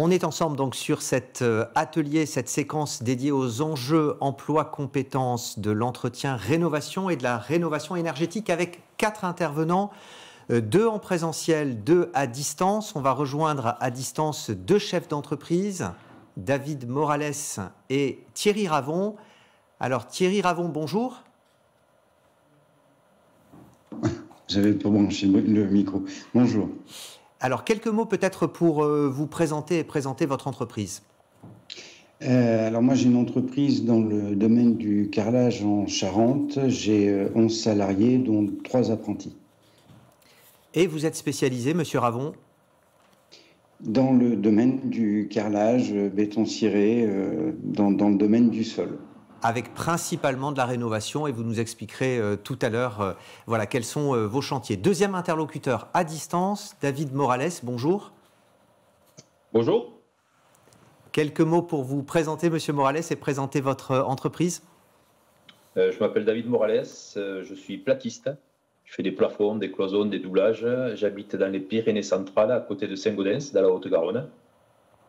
On est ensemble donc sur cet atelier, cette séquence dédiée aux enjeux emploi compétences de l'entretien rénovation et de la rénovation énergétique avec 4 intervenants, 2 en présentiel, 2 à distance. On va rejoindre à distance 2 chefs d'entreprise, David Morales et Thierry Ravon. Alors Thierry Ravon, bonjour. J'avais pas branché le micro. Bonjour. Alors, quelques mots peut-être pour vous présenter et présenter votre entreprise. Alors moi, j'ai une entreprise dans le domaine du carrelage en Charente. J'ai 11 salariés, dont 3 apprentis. Et vous êtes spécialisé, monsieur Ravon? Dans le domaine du carrelage, béton ciré, dans le domaine du sol. Avec principalement de la rénovation, et vous nous expliquerez tout à l'heure voilà, quels sont vos chantiers. Deuxième interlocuteur à distance, David Morales, bonjour. Bonjour. Quelques mots pour vous présenter, monsieur Morales, et présenter votre entreprise. Je m'appelle David Morales, je suis platiste. Je fais des plafonds, des cloisons, des doublages. J'habite dans les Pyrénées centrales, à côté de Saint-Gaudens, dans la Haute-Garonne.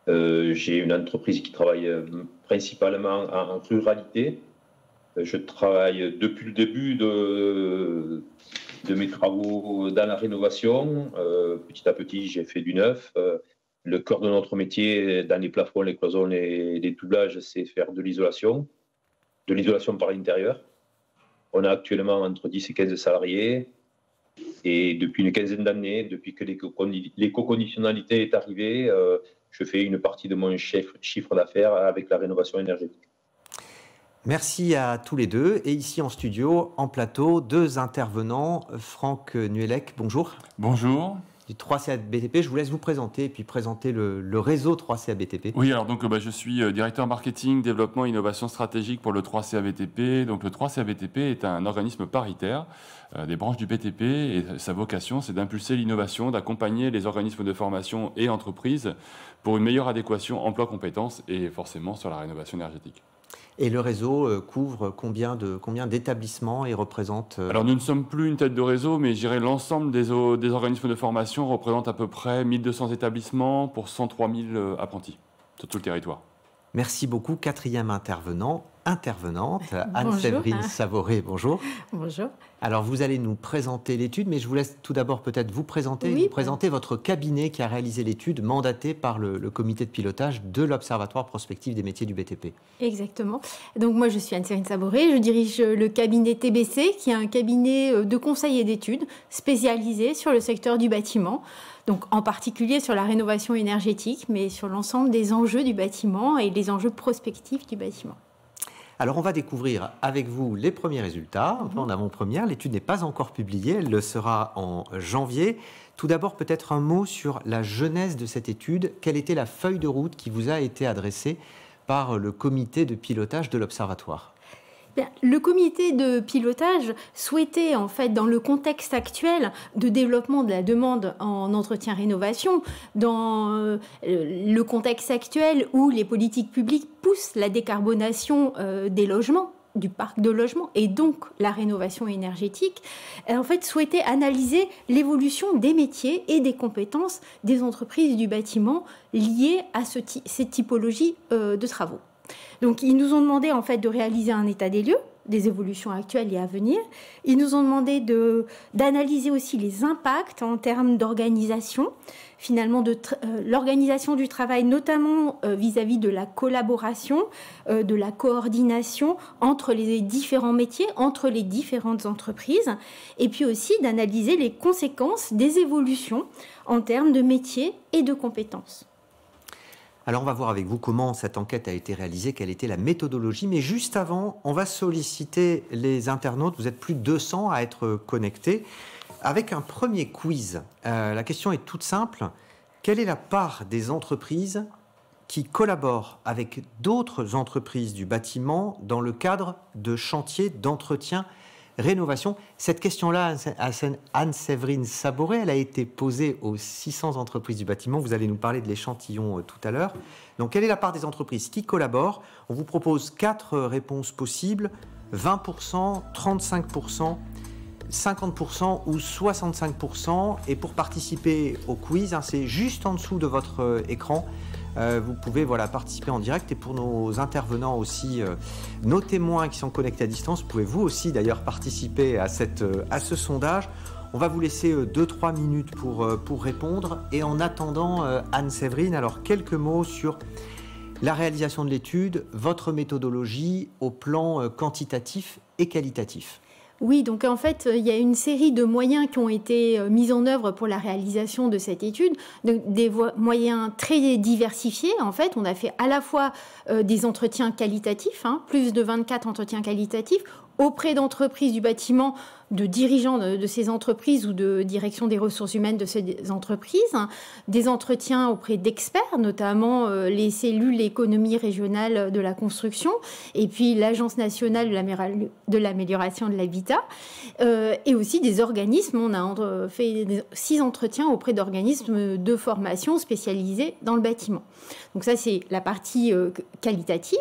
J'ai une entreprise qui travaille principalement en ruralité. Je travaille depuis le début de mes travaux dans la rénovation. Petit à petit, j'ai fait du neuf. Le cœur de notre métier, dans les plafonds, les cloisons, les doublages, c'est faire de l'isolation par l'intérieur. On a actuellement entre 10 et 15 salariés. Et depuis une quinzaine d'années, depuis que l'éco-conditionnalité est arrivée, je fais une partie de mon chiffre d'affaires avec la rénovation énergétique. Merci à tous les deux. Et ici en studio, en plateau, 2 intervenants. Franck Nuellec, bonjour. Bonjour. Du 3CA BTP, je vous laisse vous présenter et puis présenter le réseau 3CA BTP. Oui, alors donc je suis directeur marketing, développement, innovation stratégique pour le 3CA BTP. Donc le 3CA BTP est un organisme paritaire des branches du BTP et sa vocation, c'est d'impulser l'innovation, d'accompagner les organismes de formation et entreprises pour une meilleure adéquation emploi-compétences et forcément sur la rénovation énergétique. Et le réseau couvre combien d'établissements et représente Alors nous ne sommes plus une tête de réseau, mais je dirais l'ensemble des organismes de formation représente à peu près 1200 établissements pour 103 000 apprentis sur tout le territoire. Merci beaucoup. 4e intervenante, Anne-Séverine Saboré, bonjour. Bonjour. Alors vous allez nous présenter l'étude, mais je vous laisse tout d'abord peut-être vous présenter, présenter votre cabinet qui a réalisé l'étude mandaté par le comité de pilotage de l'Observatoire prospectif des métiers du BTP. Exactement. Donc moi je suis Anne-Séverine Saboré, je dirige le cabinet TBC qui est un cabinet de conseil et d'études spécialisé sur le secteur du bâtiment. Donc en particulier sur la rénovation énergétique, mais sur l'ensemble des enjeux du bâtiment et les enjeux prospectifs du bâtiment. Alors on va découvrir avec vous les premiers résultats, un peu en avant-première. L'étude n'est pas encore publiée, elle le sera en janvier. Tout d'abord peut-être un mot sur la genèse de cette étude. Quelle était la feuille de route qui vous a été adressée par le comité de pilotage de l'Observatoire ? Le comité de pilotage souhaitait, en fait, dans le contexte actuel de développement de la demande en entretien-rénovation, dans le contexte actuel où les politiques publiques poussent la décarbonation des logements, du parc de logements et donc la rénovation énergétique, en fait, souhaitait analyser l'évolution des métiers et des compétences des entreprises du bâtiment liées à cette typologie de travaux. Donc, ils nous ont demandé en fait de réaliser un état des lieux des évolutions actuelles et à venir. Ils nous ont demandé d'analyser aussi les impacts en termes d'organisation, finalement de l'organisation du travail, notamment vis-à-vis de la collaboration, de la coordination entre les différents métiers, entre les différentes entreprises, et puis aussi d'analyser les conséquences des évolutions en termes de métiers et de compétences. Alors on va voir avec vous comment cette enquête a été réalisée, quelle était la méthodologie, mais juste avant, on va solliciter les internautes, vous êtes plus de 200 à être connectés, avec un premier quiz. La question est toute simple, quelle est la part des entreprises qui collaborent avec d'autres entreprises du bâtiment dans le cadre de chantiers d'entretien rénovation? Cette question-là, Anne-Séverine Saboré, elle a été posée aux 600 entreprises du bâtiment. Vous allez nous parler de l'échantillon tout à l'heure. Donc, quelle est la part des entreprises qui collaborent? On vous propose 4 réponses possibles, 20%, 35%, 50% ou 65%. Et pour participer au quiz, c'est juste en dessous de votre écran. vous pouvez participer en direct. Et pour nos intervenants aussi, nos témoins qui sont connectés à distance, vous pouvez vous aussi d'ailleurs participer à ce sondage. On va vous laisser 2-3 minutes pour répondre. Et en attendant, Anne-Séverine, alors quelques mots sur la réalisation de l'étude, votre méthodologie au plan quantitatif et qualitatif. Oui, donc en fait, il y a une série de moyens qui ont été mis en œuvre pour la réalisation de cette étude, des moyens très diversifiés. En fait, on a fait à la fois des entretiens qualitatifs, plus de 24 entretiens qualitatifs, auprès d'entreprises du bâtiment, de dirigeants de ces entreprises ou de direction des ressources humaines de ces entreprises, des entretiens auprès d'experts, notamment les cellules l'économie régionale de la construction, et puis l'Agence nationale de l'amélioration de l'habitat, et aussi des organismes. On a fait 6 entretiens auprès d'organismes de formation spécialisés dans le bâtiment. Donc ça, c'est la partie qualitative.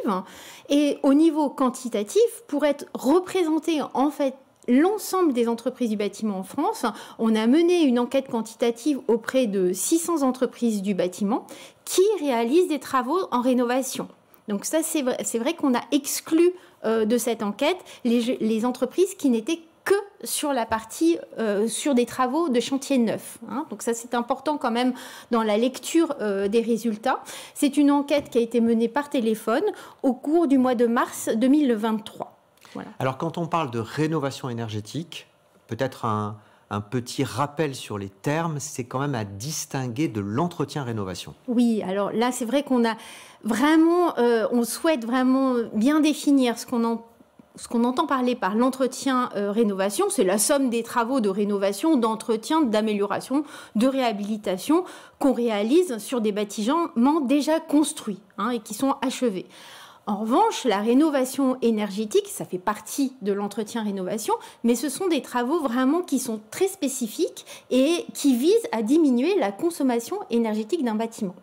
Et au niveau quantitatif, pour être représenté en fait l'ensemble des entreprises du bâtiment en France, on a mené une enquête quantitative auprès de 600 entreprises du bâtiment qui réalisent des travaux en rénovation. Donc ça, c'est vrai qu'on a exclu de cette enquête les entreprises qui n'étaient que sur la partie, sur des travaux de chantier neuf. Donc ça, c'est important quand même dans la lecture des résultats. C'est une enquête qui a été menée par téléphone au cours du mois de mars 2023. Voilà. Alors, quand on parle de rénovation énergétique, peut-être un petit rappel sur les termes, c'est quand même à distinguer de l'entretien-rénovation. Oui, alors là, c'est vrai qu'on a vraiment, on souhaite vraiment bien définir ce qu'on entend parler par l'entretien-rénovation. C'est la somme des travaux de rénovation, d'entretien, d'amélioration, de réhabilitation qu'on réalise sur des bâtiments déjà construits et qui sont achevés. En revanche, la rénovation énergétique, ça fait partie de l'entretien-rénovation, mais ce sont des travaux vraiment qui sont très spécifiques et qui visent à diminuer la consommation énergétique d'un bâtiment.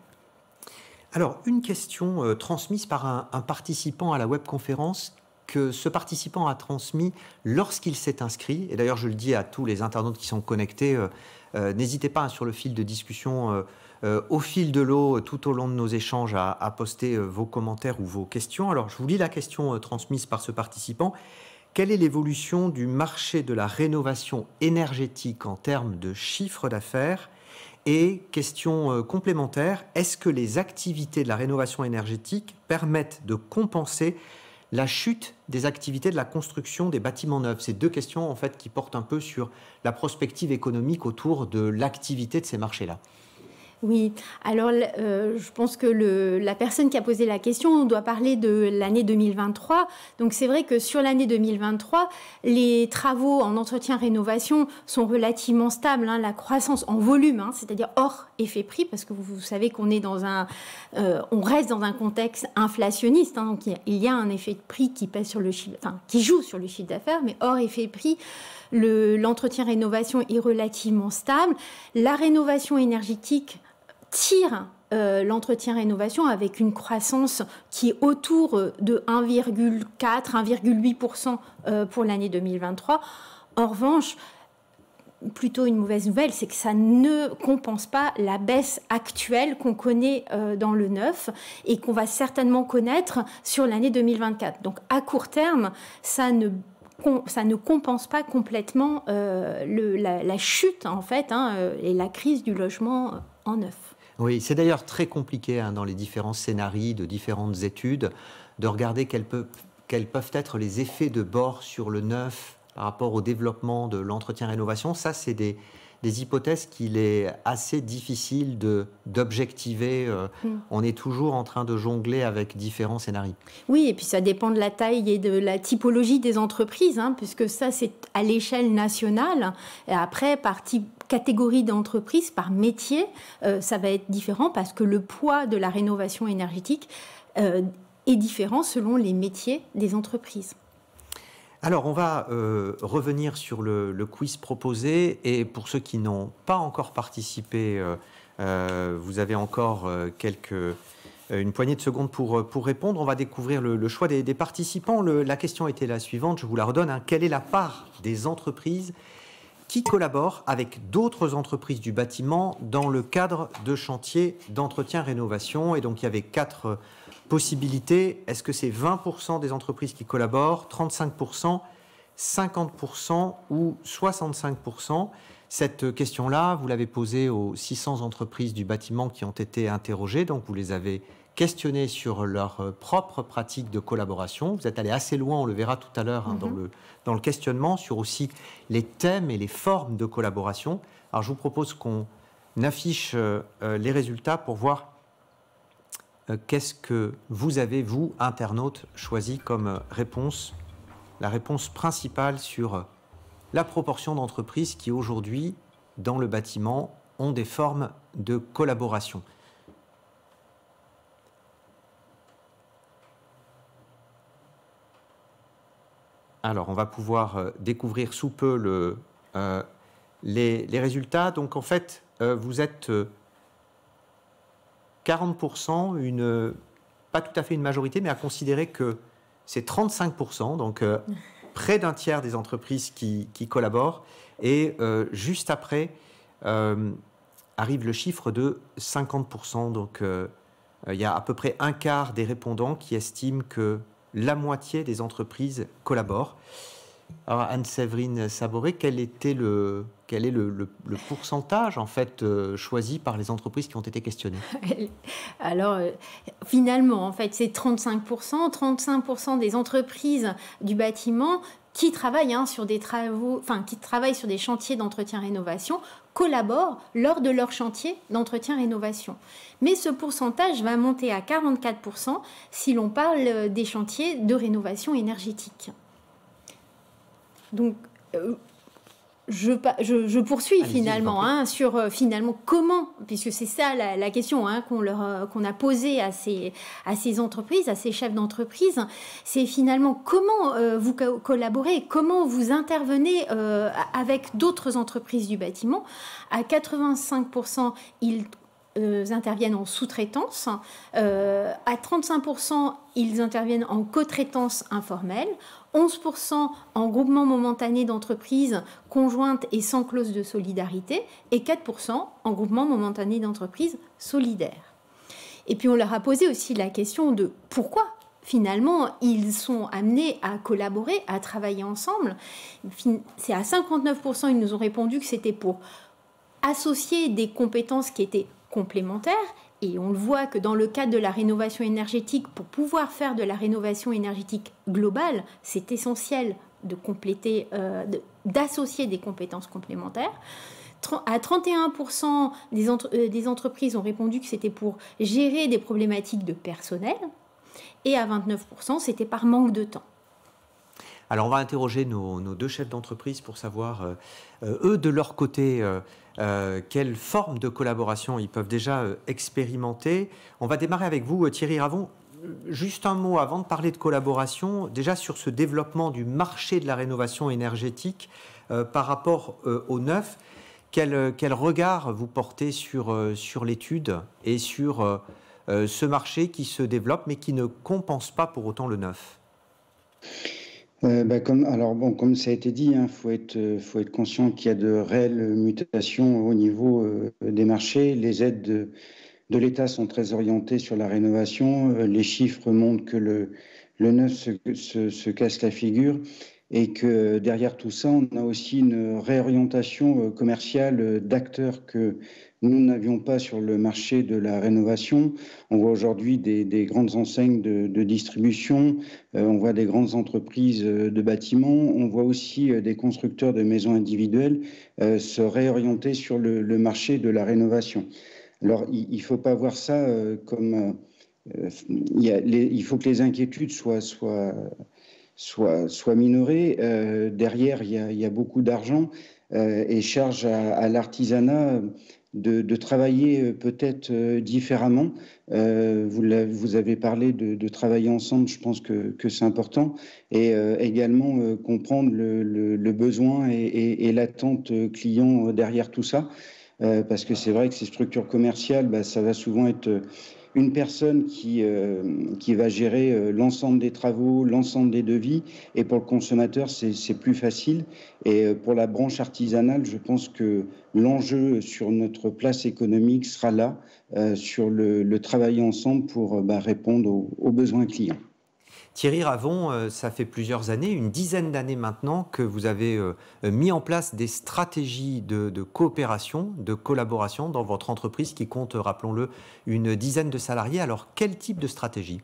Alors, une question transmise par un participant à la webconférence que ce participant a transmis lorsqu'il s'est inscrit. Et d'ailleurs, je le dis à tous les internautes qui sont connectés, n'hésitez pas sur le fil de discussion au fil de l'eau, tout au long de nos échanges, à poster vos commentaires ou vos questions. Alors, je vous lis la question transmise par ce participant. Quelle est l'évolution du marché de la rénovation énergétique en termes de chiffre d'affaires? Et question complémentaire, est-ce que les activités de la rénovation énergétique permettent de compenser la chute des activités de la construction des bâtiments neufs? C'est 2 questions en fait qui portent un peu sur la prospective économique autour de l'activité de ces marchés-là. Oui, alors je pense que la personne qui a posé la question doit parler de l'année 2023. Donc c'est vrai que sur l'année 2023, les travaux en entretien-rénovation sont relativement stables. La croissance en volume, c'est-à-dire hors effet prix, parce que vous savez qu'on est on reste dans un contexte inflationniste. Donc il y a un effet de prix qui pèse sur qui joue sur le chiffre d'affaires, mais hors effet prix, l'entretien-rénovation est relativement stable. La rénovation énergétique tire l'entretien-rénovation avec une croissance qui est autour de 1,4-1,8% pour l'année 2023. En revanche, plutôt une mauvaise nouvelle, c'est que ça ne compense pas la baisse actuelle qu'on connaît dans le neuf et qu'on va certainement connaître sur l'année 2024. Donc à court terme, ça ne compense pas complètement la chute en fait et la crise du logement en neuf. Oui, c'est d'ailleurs très compliqué dans les différents scénarios de différentes études de regarder quels peuvent être les effets de bord sur le neuf par rapport au développement de l'entretien-rénovation. Ça, c'est des hypothèses qu'il est assez difficile d'objectiver. On est toujours en train de jongler avec différents scénarios. Oui, et puis ça dépend de la taille et de la typologie des entreprises, puisque ça, c'est à l'échelle nationale. Et après, par catégorie d'entreprise, par métier, ça va être différent parce que le poids de la rénovation énergétique est différent selon les métiers des entreprises. Alors, on va revenir sur le quiz proposé. Et pour ceux qui n'ont pas encore participé, vous avez encore une poignée de secondes pour répondre. On va découvrir le choix des participants. La question était la suivante, je vous la redonne. Quelle est la part des entreprises qui collaborent avec d'autres entreprises du bâtiment dans le cadre de chantiers d'entretien-rénovation. Et donc, il y avait 4 possibilités. Est-ce que c'est 20% des entreprises qui collaborent, 35%, 50% ou 65%? Cette question-là, vous l'avez posée aux 600 entreprises du bâtiment qui ont été interrogées. Donc, vous les avez questionnées sur leur propre pratique de collaboration. Vous êtes allé assez loin, on le verra tout à l'heure, dans le questionnement, sur aussi les thèmes et les formes de collaboration. Alors, je vous propose qu'on affiche les résultats pour voir qu'est-ce que vous avez, vous, internautes, choisi comme réponse, la réponse principale sur la proportion d'entreprises qui, aujourd'hui, dans le bâtiment, ont des formes de collaboration. Alors, on va pouvoir découvrir sous peu les résultats. Donc, en fait, vous êtes 40%, pas tout à fait une majorité, mais à considérer que c'est 35%, donc près d'un tiers des entreprises qui collaborent. Et juste après, arrive le chiffre de 50%. Donc, il y a à peu près un quart des répondants qui estiment que la moitié des entreprises collaborent. Alors, Anne-Séverine Saboré, quel est le pourcentage en fait choisi par les entreprises qui ont été questionnées? Alors, finalement, en fait, c'est 35%. 35% des entreprises du bâtiment qui travaillent sur des travaux, qui travaillent sur des chantiers d'entretien-rénovation, collaborent lors de leur chantier d'entretien-rénovation. Mais ce pourcentage va monter à 44% si l'on parle des chantiers de rénovation énergétique. Donc, je poursuis finalement sur finalement comment, puisque c'est ça la question qu'on a posée à ces entreprises, à ces chefs d'entreprise, c'est finalement comment vous collaborez, comment vous intervenez avec d'autres entreprises du bâtiment. À 85%, ils interviennent en sous-traitance, à 35%, ils interviennent en co-traitance informelle, 11% en groupement momentané d'entreprises conjointes et sans clause de solidarité, et 4% en groupement momentané d'entreprises solidaires. Et puis on leur a posé aussi la question de pourquoi finalement ils sont amenés à collaborer, à travailler ensemble. C'est à 59%, ils nous ont répondu que c'était pour associer des compétences qui étaient complémentaires. Et on le voit que dans le cadre de la rénovation énergétique, pour pouvoir faire de la rénovation énergétique globale, c'est essentiel de compléter, d'associer des compétences complémentaires. À 31%, des entreprises ont répondu que c'était pour gérer des problématiques de personnel. Et à 29%, c'était par manque de temps. Alors, on va interroger nos 2 chefs d'entreprise pour savoir, eux, de leur côté, quelle forme de collaboration ils peuvent déjà expérimenter. On va démarrer avec vous, Thierry Ravon. Juste un mot avant de parler de collaboration, déjà sur ce développement du marché de la rénovation énergétique par rapport au neuf. Quel regard vous portez sur l'étude et sur ce marché qui se développe mais qui ne compense pas pour autant le neuf? Comme ça a été dit, faut être conscient qu'il y a de réelles mutations au niveau des marchés. Les aides de l'État sont très orientées sur la rénovation. Les chiffres montrent que le neuf se casse la figure et que derrière tout ça, on a aussi une réorientation commerciale d'acteurs que nous n'avions pas sur le marché de la rénovation. On voit aujourd'hui des grandes enseignes de distribution, on voit des grandes entreprises de bâtiments, on voit aussi des constructeurs de maisons individuelles se réorienter sur le marché de la rénovation. Alors, il ne faut pas voir ça comme... il faut que les inquiétudes soient minorées. Derrière, il y a beaucoup d'argent et charge à l'artisanat de travailler peut-être différemment. Vous avez parlé de travailler ensemble, je pense que c'est important, et également comprendre le besoin et l'attente client derrière tout ça, parce que c'est vrai que ces structures commerciales, ça va souvent être une personne qui va gérer l'ensemble des travaux, l'ensemble des devis, et pour le consommateur, c'est plus facile. Et pour la branche artisanale, je pense que l'enjeu sur notre place économique sera là, sur le travail ensemble pour répondre aux besoins clients. Thierry Ravon, ça fait plusieurs années, une dizaine d'années maintenant, que vous avez mis en place des stratégies de coopération, de collaboration dans votre entreprise qui compte, rappelons-le, une dizaine de salariés. Alors, quel type de stratégie ?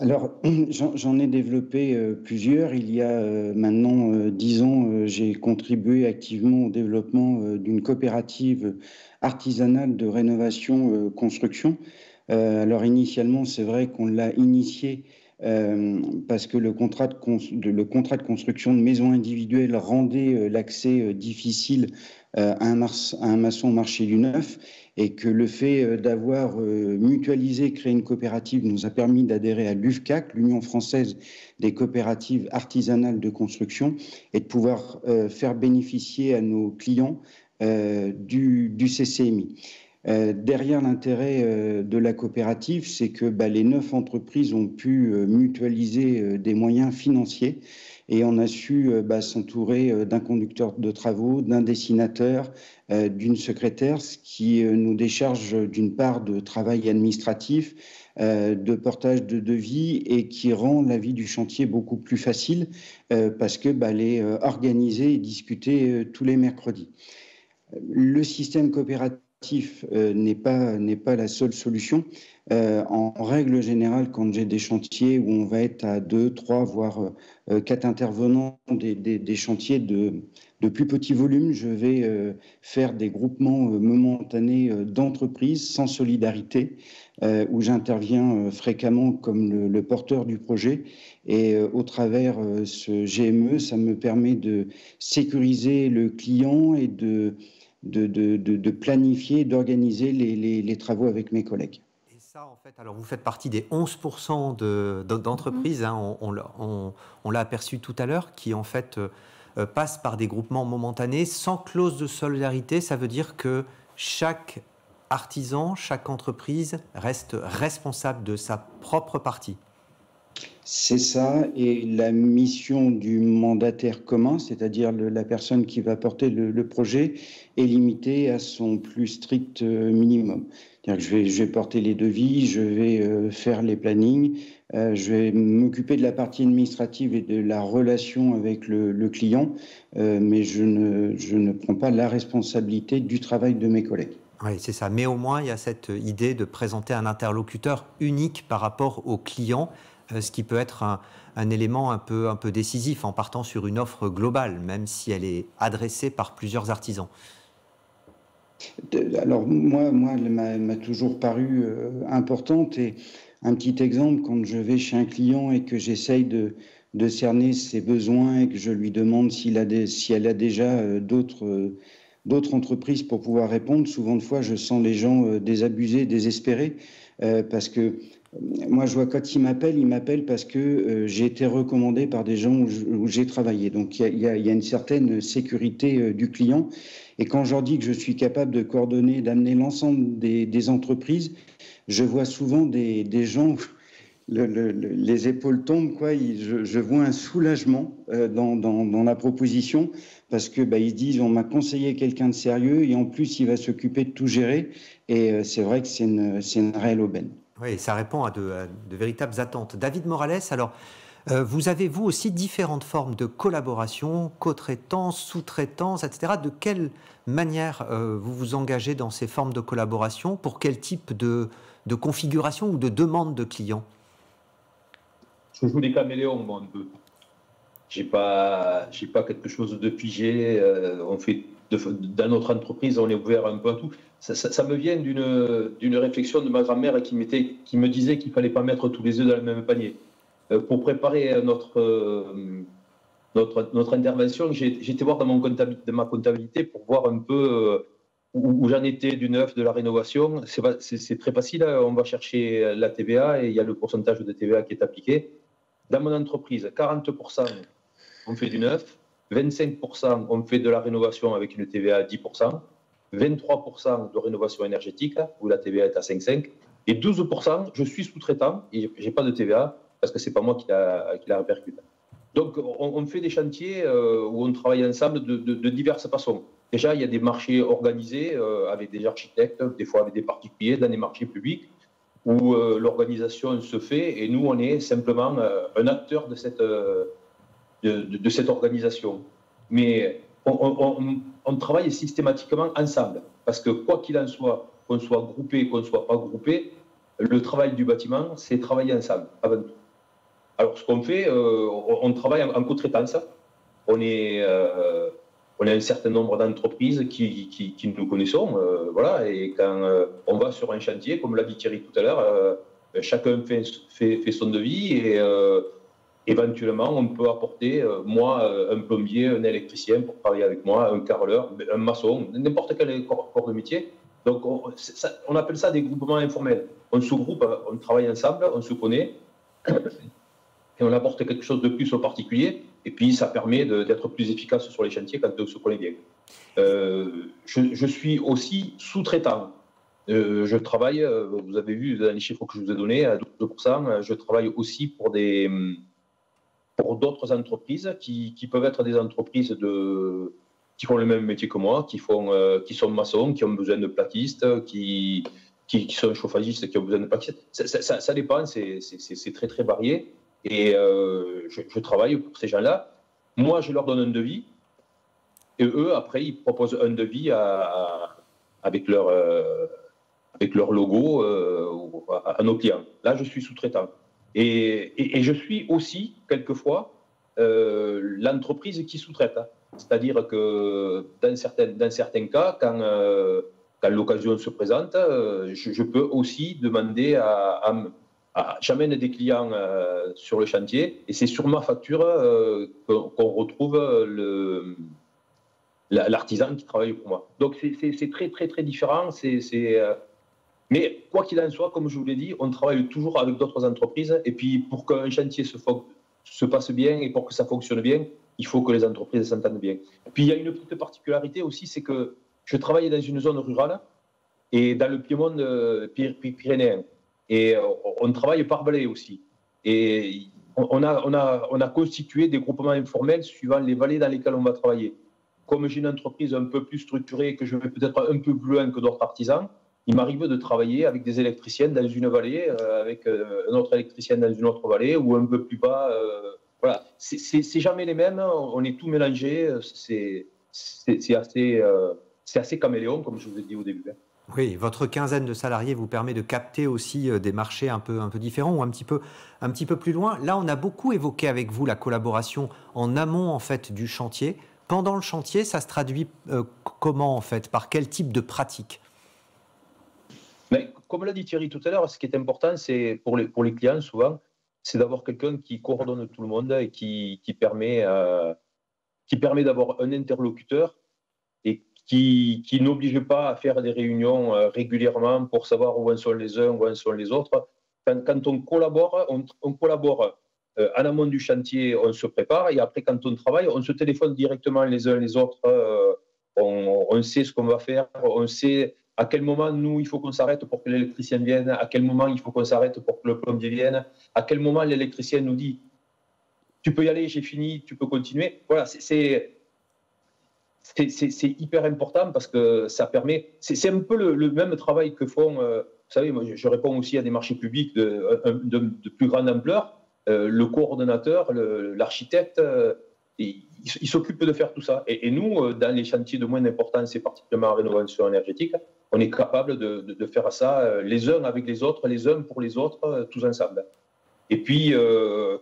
Alors, j'en ai développé plusieurs. Il y a maintenant 10 ans, j'ai contribué activement au développement d'une coopérative artisanale de rénovation construction. Alors initialement, c'est vrai qu'on l'a initié parce que le contrat de construction de maisons individuelles rendait l'accès difficile à un maçon au marché du neuf, et que le fait d'avoir mutualisé, créé une coopérative, nous a permis d'adhérer à l'UFCAC, l'Union française des coopératives artisanales de construction, et de pouvoir faire bénéficier à nos clients du CCMI. Derrière l'intérêt de la coopérative, c'est que les 9 entreprises ont pu mutualiser des moyens financiers, et on a su s'entourer d'un conducteur de travaux, d'un dessinateur, d'une secrétaire, ce qui nous décharge d'une part de travail administratif, de portage de devis, et qui rend la vie du chantier beaucoup plus facile parce que elle est organisée et discutée tous les mercredis. Le système coopératif n'est pas la seule solution. En règle générale, quand j'ai des chantiers où on va être à 2, 3, voire 4 intervenants, des chantiers de plus petit volume, je vais faire des groupements momentanés d'entreprises sans solidarité, où j'interviens fréquemment comme le porteur du projet. Et au travers ce GME, ça me permet de sécuriser le client et de planifier, d'organiser les travaux avec mes collègues. Et ça, en fait, alors vous faites partie des 11% d'entreprises, hein, on l'a aperçu tout à l'heure, qui en fait passent par des groupements momentanés sans clause de solidarité. Ça veut dire que chaque artisan, chaque entreprise reste responsable de sa propre partie. C'est ça, et la mission du mandataire commun, c'est-à-dire la personne qui va porter le projet, est limitée à son plus strict minimum. C'est-à-dire que je vais porter les devis, je vais faire les plannings, je vais m'occuper de la partie administrative et de la relation avec le client, mais je ne prends pas la responsabilité du travail de mes collègues. Oui, c'est ça. Mais au moins, il y a cette idée de présenter un interlocuteur unique par rapport au client, ce qui peut être un élément un peu décisif en partant sur une offre globale, même si elle est adressée par plusieurs artisans. Alors moi elle m'a toujours paru importante, et un petit exemple, quand je vais chez un client et que j'essaye de cerner ses besoins et que je lui demande si elle a déjà d'autres entreprises pour pouvoir répondre, souvent de fois je sens les gens désabusés, désespérés, parce que moi je vois quand il m'appelle parce que j'ai été recommandé par des gens où j'ai travaillé. Donc il y a une certaine sécurité du client. Et quand je leur dis que je suis capable de coordonner, d'amener l'ensemble des entreprises, je vois souvent des gens, les épaules tombent, quoi. Je vois un soulagement dans la proposition, parce que ils se disent, on m'a conseillé quelqu'un de sérieux, et en plus il va s'occuper de tout gérer. Et c'est vrai que c'est une réelle aubaine. Oui, ça répond à de véritables attentes. David Morales, alors, vous avez, vous aussi, différentes formes de collaboration, co-traitance, sous-traitance, etc. De quelle manière vous vous engagez dans ces formes de collaboration? Pour quel type de configuration ou de demande de clients? Je joue des caméléons, moi, un peu. J'ai pas quelque chose de figé. On fait dans notre entreprise, on est ouvert un peu à tout. Ça me vient d'une réflexion de ma grand-mère qui me disait qu'il ne fallait pas mettre tous les œufs dans le même panier. Pour préparer notre intervention, j'ai été voir dans ma comptabilité pour voir un peu où j'en étais du neuf, de la rénovation. C'est très facile, on va chercher la TVA et il y a le pourcentage de TVA qui est appliqué. Dans mon entreprise, 40% on fait du neuf, 25% on fait de la rénovation avec une TVA à 10%, 23% de rénovation énergétique, où la TVA est à 5,5%, Et 12%, je suis sous-traitant et je n'ai pas de TVA parce que ce n'est pas moi qui la répercute. Donc, on fait des chantiers où on travaille ensemble de diverses façons. Déjà, il y a des marchés organisés avec des architectes, des fois avec des particuliers, dans des marchés publics, où l'organisation se fait et nous, on est simplement un acteur de cette organisation. Mais on travaille systématiquement ensemble, parce que quoi qu'il en soit, qu'on soit groupé, qu'on ne soit pas groupé, le travail du bâtiment, c'est travailler ensemble, avant tout. Alors, ce qu'on fait, on travaille en co-traitance. On est un certain nombre d'entreprises qui nous connaissons. Voilà, et quand on va sur un chantier, comme l'a dit Thierry tout à l'heure, chacun fait son devis et éventuellement, on peut apporter, moi, un plombier, un électricien pour travailler avec moi, un carreleur, un maçon, n'importe quel corps de métier. Donc, on appelle ça des groupements informels. On se groupe, on travaille ensemble, on se connaît. Et on apporte quelque chose de plus au particulier, et puis ça permet d'être plus efficace sur les chantiers quand on se connaît bien. Je suis aussi sous-traitant. Je travaille, vous avez vu dans les chiffres que je vous ai donnés, à 12%, je travaille aussi pour d'autres entreprises qui peuvent être des entreprises qui font le même métier que moi, qui sont maçons, qui ont besoin de plaquistes, qui sont chauffagistes, qui ont besoin de plaquistes. Ça dépend, c'est très très varié. Et je travaille pour ces gens-là. Moi, je leur donne un devis. Et eux, après, ils proposent un devis avec leur logo à nos clients. Là, je suis sous-traitant. Et je suis aussi, quelquefois, l'entreprise qui sous-traite. C'est-à-dire que dans certains cas, quand l'occasion se présente, je peux aussi demander j'amène des clients sur le chantier et c'est sur ma facture qu'on retrouve l'artisan qui travaille pour moi. Donc c'est très très très différent. Mais quoi qu'il en soit, comme je vous l'ai dit, on travaille toujours avec d'autres entreprises et puis pour qu'un chantier se passe bien et pour que ça fonctionne bien, il faut que les entreprises s'entendent bien. Puis il y a une petite particularité aussi, c'est que je travaille dans une zone rurale et dans le Piémont pyrénéen. Et on travaille par vallée aussi. Et on a constitué des groupements informels suivant les vallées dans lesquelles on va travailler. Comme j'ai une entreprise un peu plus structurée, que je vais peut-être un peu plus loin que d'autres artisans, il m'arrive de travailler avec des électriciens dans une vallée, avec un autre électricien dans une autre vallée, ou un peu plus bas. Voilà, c'est jamais les mêmes, on est tout mélangé, c'est assez caméléon, comme je vous ai dit au début. Oui, votre quinzaine de salariés vous permet de capter aussi des marchés un peu différents ou un petit peu plus loin. Là, on a beaucoup évoqué avec vous la collaboration en amont en fait du chantier. Pendant le chantier, ça se traduit comment en fait? Par quel type de pratique? Mais, comme l'a dit Thierry tout à l'heure, ce qui est important, c'est pour les clients souvent, c'est d'avoir quelqu'un qui coordonne tout le monde et qui permet d'avoir un interlocuteur et qui n'oblige pas à faire des réunions régulièrement pour savoir où en sont les uns, où en sont les autres. Quand on collabore, on collabore en amont du chantier, on se prépare et après, quand on travaille, on se téléphone directement les uns les autres. On sait ce qu'on va faire, on sait à quel moment, nous, il faut qu'on s'arrête pour que l'électricien vienne, à quel moment il faut qu'on s'arrête pour que le plombier vienne, à quel moment l'électricien nous dit « tu peux y aller, j'ai fini, tu peux continuer ». Voilà, c'est hyper important parce que ça permet… C'est un peu le même travail que font… vous savez, moi, je réponds aussi à des marchés publics de plus grande ampleur. Le coordonnateur, l'architecte… il s'occupe de faire tout ça. Et nous, dans les chantiers de moins d'importance, et particulièrement en rénovation énergétique, on est capable de faire ça les uns avec les autres, les uns pour les autres, tous ensemble. Et puis,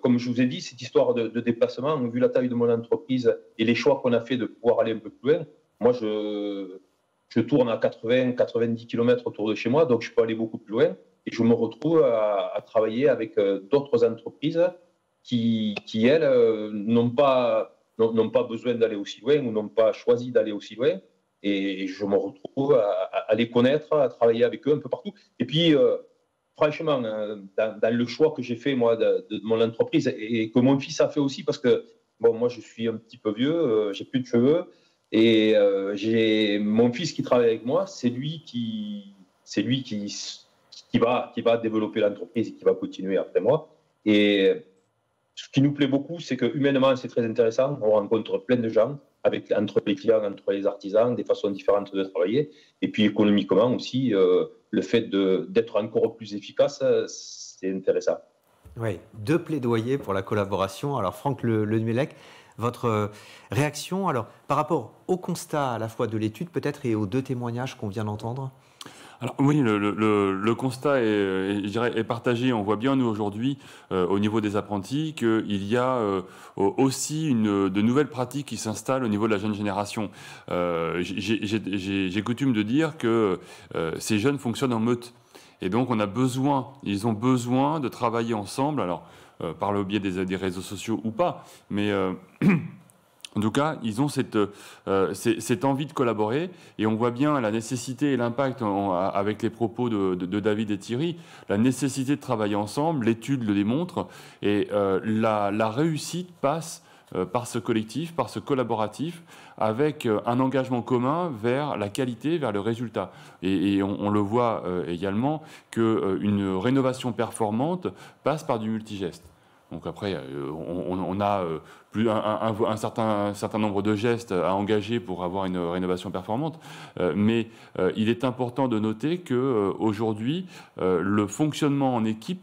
comme je vous ai dit, cette histoire de déplacement, vu la taille de mon entreprise et les choix qu'on a fait de pouvoir aller un peu plus loin, moi, je tourne à 80-90 km autour de chez moi, donc je peux aller beaucoup plus loin. Et je me retrouve à travailler avec d'autres entreprises qui elles, n'ont pas besoin d'aller aussi loin ou n'ont pas choisi d'aller aussi loin. Et je me retrouve à les connaître, à travailler avec eux un peu partout. Et puis, franchement, dans le choix que j'ai fait, moi, de mon entreprise, et que mon fils a fait aussi, parce que, bon, moi, je suis un petit peu vieux, j'ai plus de cheveux, et j'ai mon fils qui travaille avec moi, c'est lui qui qui va développer l'entreprise et qui va continuer après moi. Et ce qui nous plaît beaucoup, c'est que humainement, c'est très intéressant. On rencontre plein de gens, entre les clients, entre les artisans, des façons différentes de travailler. Et puis économiquement aussi, le fait d'être encore plus efficace, c'est intéressant. Oui, 2 plaidoyers pour la collaboration. Alors Franck Le Numélec, votre réaction alors, par rapport au constat à la fois de l'étude peut-être et aux 2 témoignages qu'on vient d'entendre? Alors oui, le constat est partagé. On voit bien, nous, aujourd'hui, au niveau des apprentis, qu'il y a aussi de nouvelles pratiques qui s'installent au niveau de la jeune génération. J'ai coutume de dire que ces jeunes fonctionnent en meute. Et donc, ils ont besoin de travailler ensemble, alors par le biais des réseaux sociaux ou pas, mais... En tout cas, ils ont cette envie de collaborer et on voit bien la nécessité et l'impact avec les propos de David et Thierry, la nécessité de travailler ensemble, l'étude le démontre et la réussite passe par ce collectif, par ce collaboratif, avec un engagement commun vers la qualité, vers le résultat. Et on le voit également qu'une rénovation performante passe par du multigeste. Donc après, on a un certain nombre de gestes à engager pour avoir une rénovation performante, mais il est important de noter qu'aujourd'hui, le fonctionnement en équipe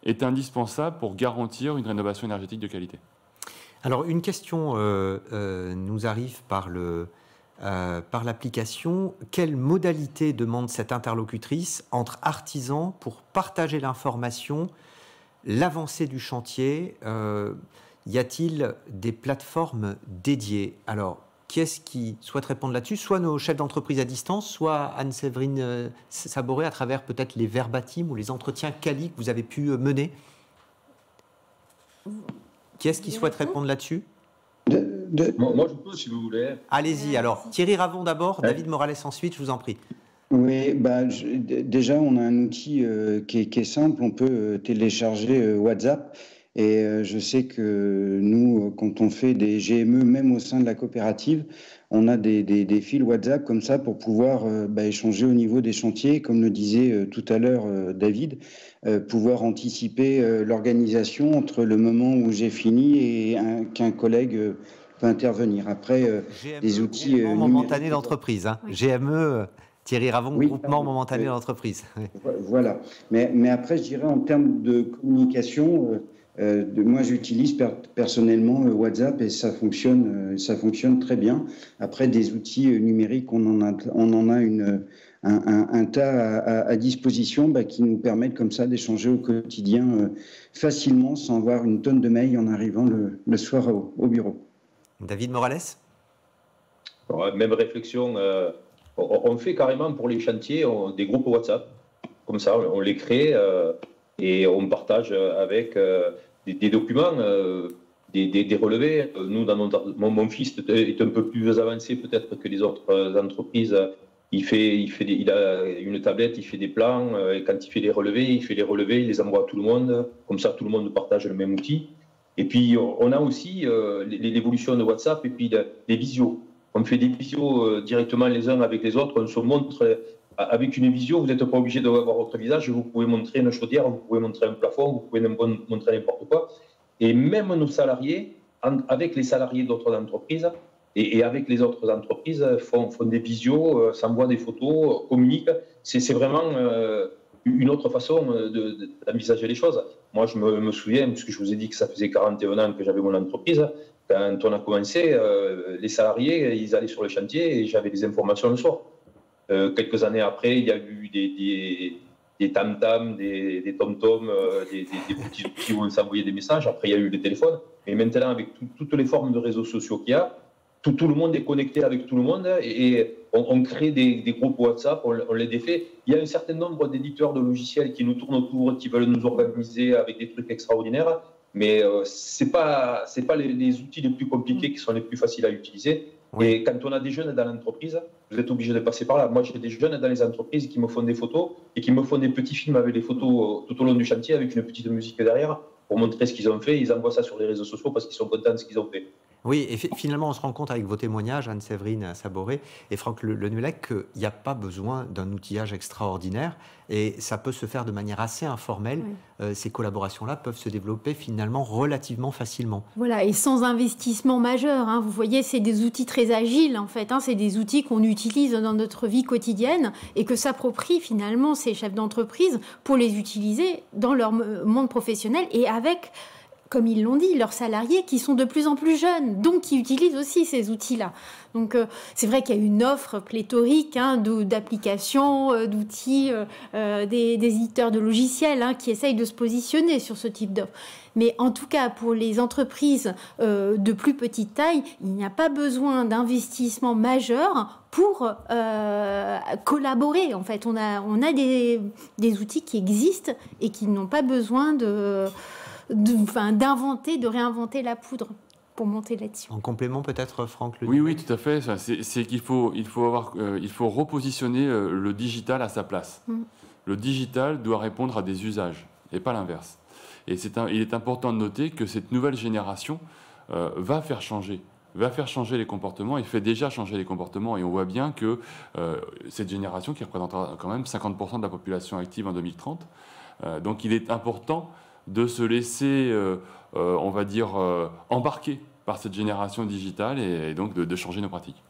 est indispensable pour garantir une rénovation énergétique de qualité. Alors une question nous arrive par l'application. Quelle modalité demande cette interlocutrice entre artisans pour partager l'information, l'avancée du chantier? Y a-t-il des plateformes dédiées? Alors, qui est-ce qui souhaite répondre là-dessus? Soit nos chefs d'entreprise à distance, soit Anne-Séverine Saboré à travers peut-être les verbatims ou les entretiens quali que vous avez pu mener. Qui est-ce qui souhaite répondre là-dessus? Moi, je peux, si vous voulez. Allez-y, alors. Thierry Ravon d'abord, David Morales ensuite, je vous en prie. Oui, déjà, on a un outil qui est simple. On peut télécharger WhatsApp. Et je sais que nous, quand on fait des GME, même au sein de la coopérative, on a des fils WhatsApp comme ça pour pouvoir échanger au niveau des chantiers. Comme le disait tout à l'heure David, pouvoir anticiper l'organisation entre le moment où j'ai fini et qu'un collègue peut intervenir. Après, GME, des outils momentané d'entreprise. Hein. Oui. GME, Thierry Ravon, oui, groupement momentané d'entreprise. Voilà. Mais après, je dirais en termes de communication... moi, j'utilise personnellement WhatsApp et ça fonctionne très bien. Après, des outils numériques, on en a un tas à disposition qui nous permettent comme ça d'échanger au quotidien facilement sans avoir une tonne de mails en arrivant le soir au bureau. David Morales? Même réflexion. On fait carrément pour les chantiers des groupes WhatsApp. Comme ça, on les crée et on partage avec des documents, des relevés. Nous, mon fils est un peu plus avancé peut-être que les autres entreprises. Il a une tablette, il fait des plans. Et quand il fait les relevés, il les envoie à tout le monde. Comme ça, tout le monde partage le même outil. Et puis, on a aussi l'évolution de WhatsApp et puis les visios. On fait des visios directement les uns avec les autres. On se montre... Avec une visio, vous n'êtes pas obligé d'avoir votre visage, vous pouvez montrer une chaudière, vous pouvez montrer un plafond, vous pouvez montrer n'importe quoi. Et même nos salariés, avec les salariés d'autres entreprises et avec les autres entreprises, font des visios, s'envoient des photos, communiquent. C'est vraiment une autre façon d'envisager les choses. Moi, je me souviens, puisque je vous ai dit que ça faisait 41 ans que j'avais mon entreprise, quand on a commencé, les salariés, ils allaient sur le chantier et j'avais des informations le soir. Quelques années après, il y a eu des tam-tams, des tom-toms, des petits outils où on s'envoyait des messages. Après, il y a eu les téléphones. Et maintenant, avec toutes les formes de réseaux sociaux qu'il y a, tout le monde est connecté avec tout le monde et on crée des groupes WhatsApp, on les défait. Il y a un certain nombre d'éditeurs de logiciels qui nous tournent autour, qui veulent nous organiser avec des trucs extraordinaires. Mais ce n'est pas les outils les plus compliqués qui sont les plus faciles à utiliser. Oui. Et quand on a des jeunes dans l'entreprise, vous êtes obligé de passer par là. Moi, j'ai des jeunes dans les entreprises qui me font des photos et qui me font des petits films avec les photos tout au long du chantier avec une petite musique derrière pour montrer ce qu'ils ont fait. Ils envoient ça sur les réseaux sociaux parce qu'ils sont contents de ce qu'ils ont fait. Oui, et finalement, on se rend compte avec vos témoignages, Anne-Séverine Saboré et Franck Lenouellec, qu'il n'y a pas besoin d'un outillage extraordinaire et ça peut se faire de manière assez informelle. Oui. Ces collaborations-là peuvent se développer finalement relativement facilement. Voilà, et sans investissement majeur. Hein. Vous voyez, c'est des outils très agiles, en fait. Hein. C'est des outils qu'on utilise dans notre vie quotidienne et que s'approprient finalement ces chefs d'entreprise pour les utiliser dans leur monde professionnel et avec, comme ils l'ont dit, leurs salariés qui sont de plus en plus jeunes, donc qui utilisent aussi ces outils-là. Donc c'est vrai qu'il y a une offre pléthorique d'applications, d'outils, des éditeurs de logiciels qui essayent de se positionner sur ce type d'offre. Mais en tout cas, pour les entreprises de plus petite taille, il n'y a pas besoin d'investissement majeur pour collaborer. En fait, on a des outils qui existent et qui n'ont pas besoin d'inventer, de réinventer la poudre pour monter là-dessus. En complément peut-être, Franck? Oui, tout à fait. C'est qu'il faut repositionner le digital à sa place. Le digital doit répondre à des usages et pas l'inverse. Et il est important de noter que cette nouvelle génération va faire changer les comportements, il fait déjà changer les comportements, et on voit bien que cette génération qui représentera quand même 50% de la population active en 2030, donc il est important de se laisser, on va dire, embarquer par cette génération digitale et donc de changer nos pratiques.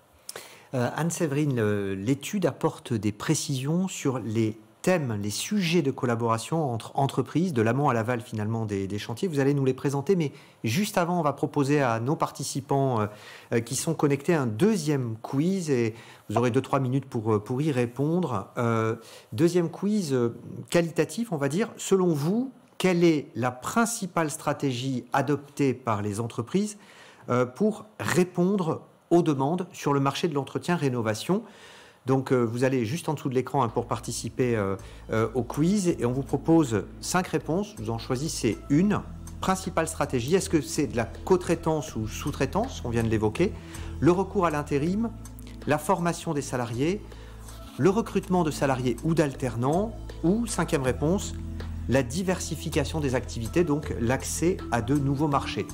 Anne-Séverine, l'étude apporte des précisions sur les thèmes, les sujets de collaboration entre entreprises, de l'amont à l'aval finalement des chantiers. Vous allez nous les présenter, mais juste avant, on va proposer à nos participants qui sont connectés un deuxième quiz et vous aurez 2-3 minutes pour y répondre. Deuxième quiz qualitatif, on va dire. Selon vous, quelle est la principale stratégie adoptée par les entreprises pour répondre aux demandes sur le marché de l'entretien-rénovation? Donc, vous allez juste en dessous de l'écran pour participer au quiz et on vous propose 5 réponses. Vous en choisissez une. Principale stratégie, est-ce que c'est de la co-traitance ou sous-traitance? On vient de l'évoquer. Le recours à l'intérim, la formation des salariés, le recrutement de salariés ou d'alternants ou, 5e réponse, la diversification des activités, donc l'accès à de nouveaux marchés.